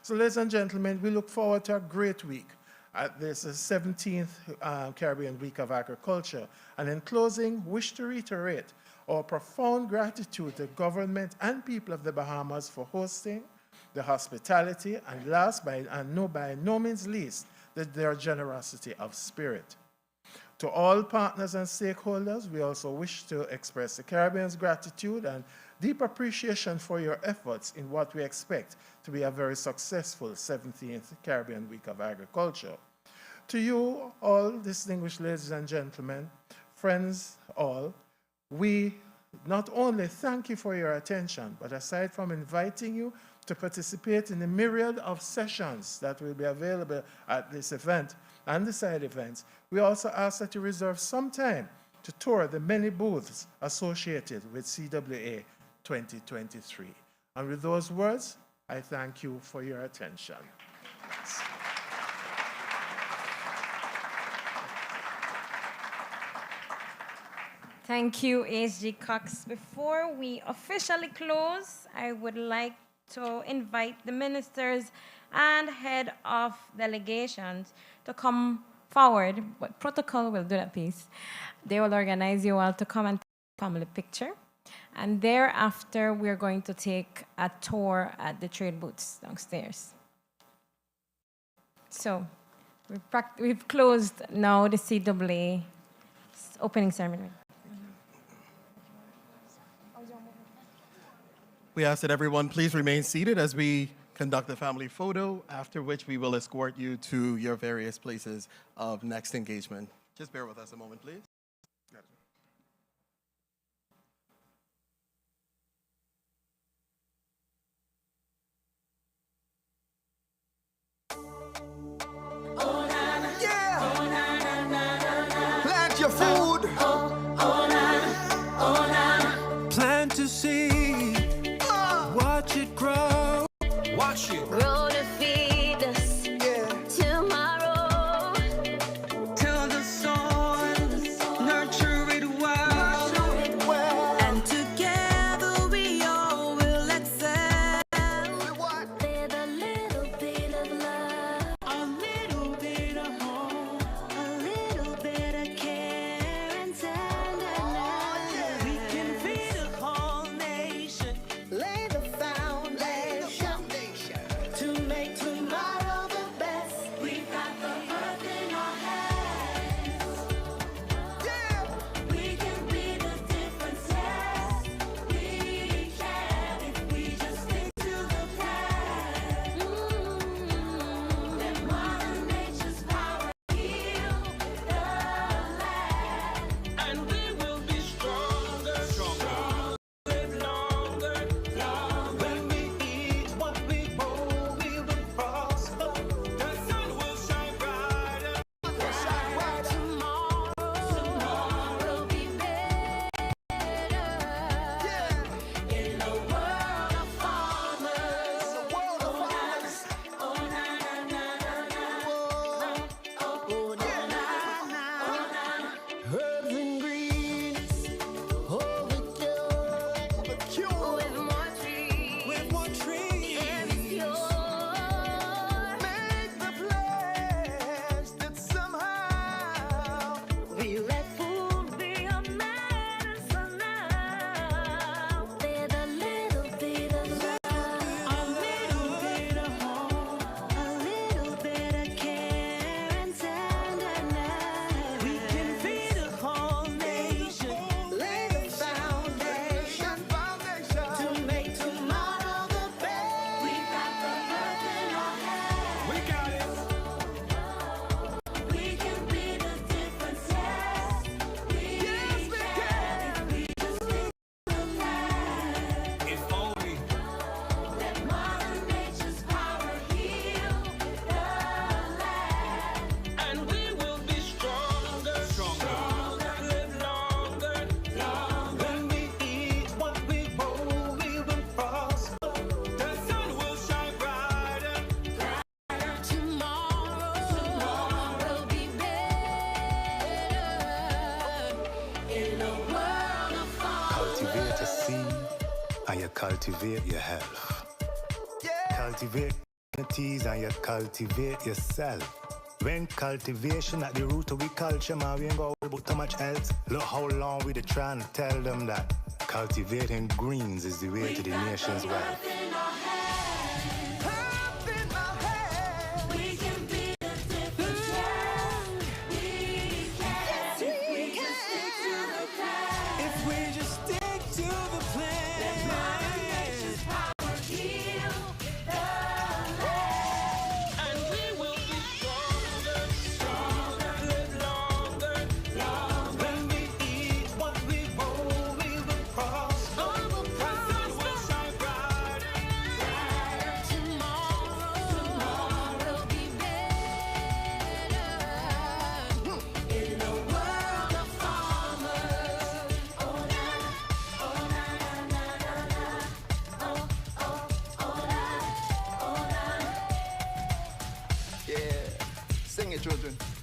So, ladies and gentlemen, we look forward to a great week at this 17th Caribbean Week of Agriculture. And in closing, wish to reiterate our profound gratitude to the government and people of the Bahamas for hosting, the hospitality, and last by no means least, their generosity of spirit. To all partners and stakeholders, we also wish to express the Caribbean's gratitude and deep appreciation for your efforts in what we expect to be a very successful 17th Caribbean Week of Agriculture. To you all, distinguished ladies and gentlemen, friends all, we not only thank you for your attention, but aside from inviting you to participate in the myriad of sessions that will be available at this event and the side events, we also ask that you reserve some time to tour the many booths associated with CWA 2023. And with those words, I thank you for your attention. Thank you, HG Cox. Before we officially close, I would like to invite the ministers and head of delegations to come forward, but protocol will do that piece. They will organize you all to come and take a family picture. And thereafter, we're going to take a tour at the trade booths downstairs. So we've closed now the CWA opening ceremony. We ask that everyone please remain seated as we conduct the family photo, after which we will escort you to your various places of next engagement. Just bear with us a moment, please. Plant your food. Plant to seed. Watch it grow. Watch it grow to feed us tomorrow. Till the soil nurture it well. And together we all will excel. With a little bit of love, A little bit of hope. a little bit of care and tenderness. We can feed a whole nation. Lay the foundation to make tomorrow the best. We've got the earth in our hands. We can be the difference, yes. We can if we just stick to the plan. Let Mother Nature's power heal the land. And we will be stronger. Live longer. When we eat what we grow, we will prosper. The sun will shine brighter. Tomorrow be better. In a world of farmers. Oh na na na na na. Oh na na na. Herbs and greens. Overjoyed. With more trees. Every pure. Make the pledge that somehow We let food be a medicine now. With a little bit of love, a little bit of hope. a little bit of care and tenderness. We can feed a whole nation. Lay the foundation To you cultivate your health. Cultivate communities and you cultivate yourself. When cultivation at the root of we culture, man, we ain't got about too much else. Look how long we trying to tell them that cultivating greens is the way to the nation's wealth. Sing it, children.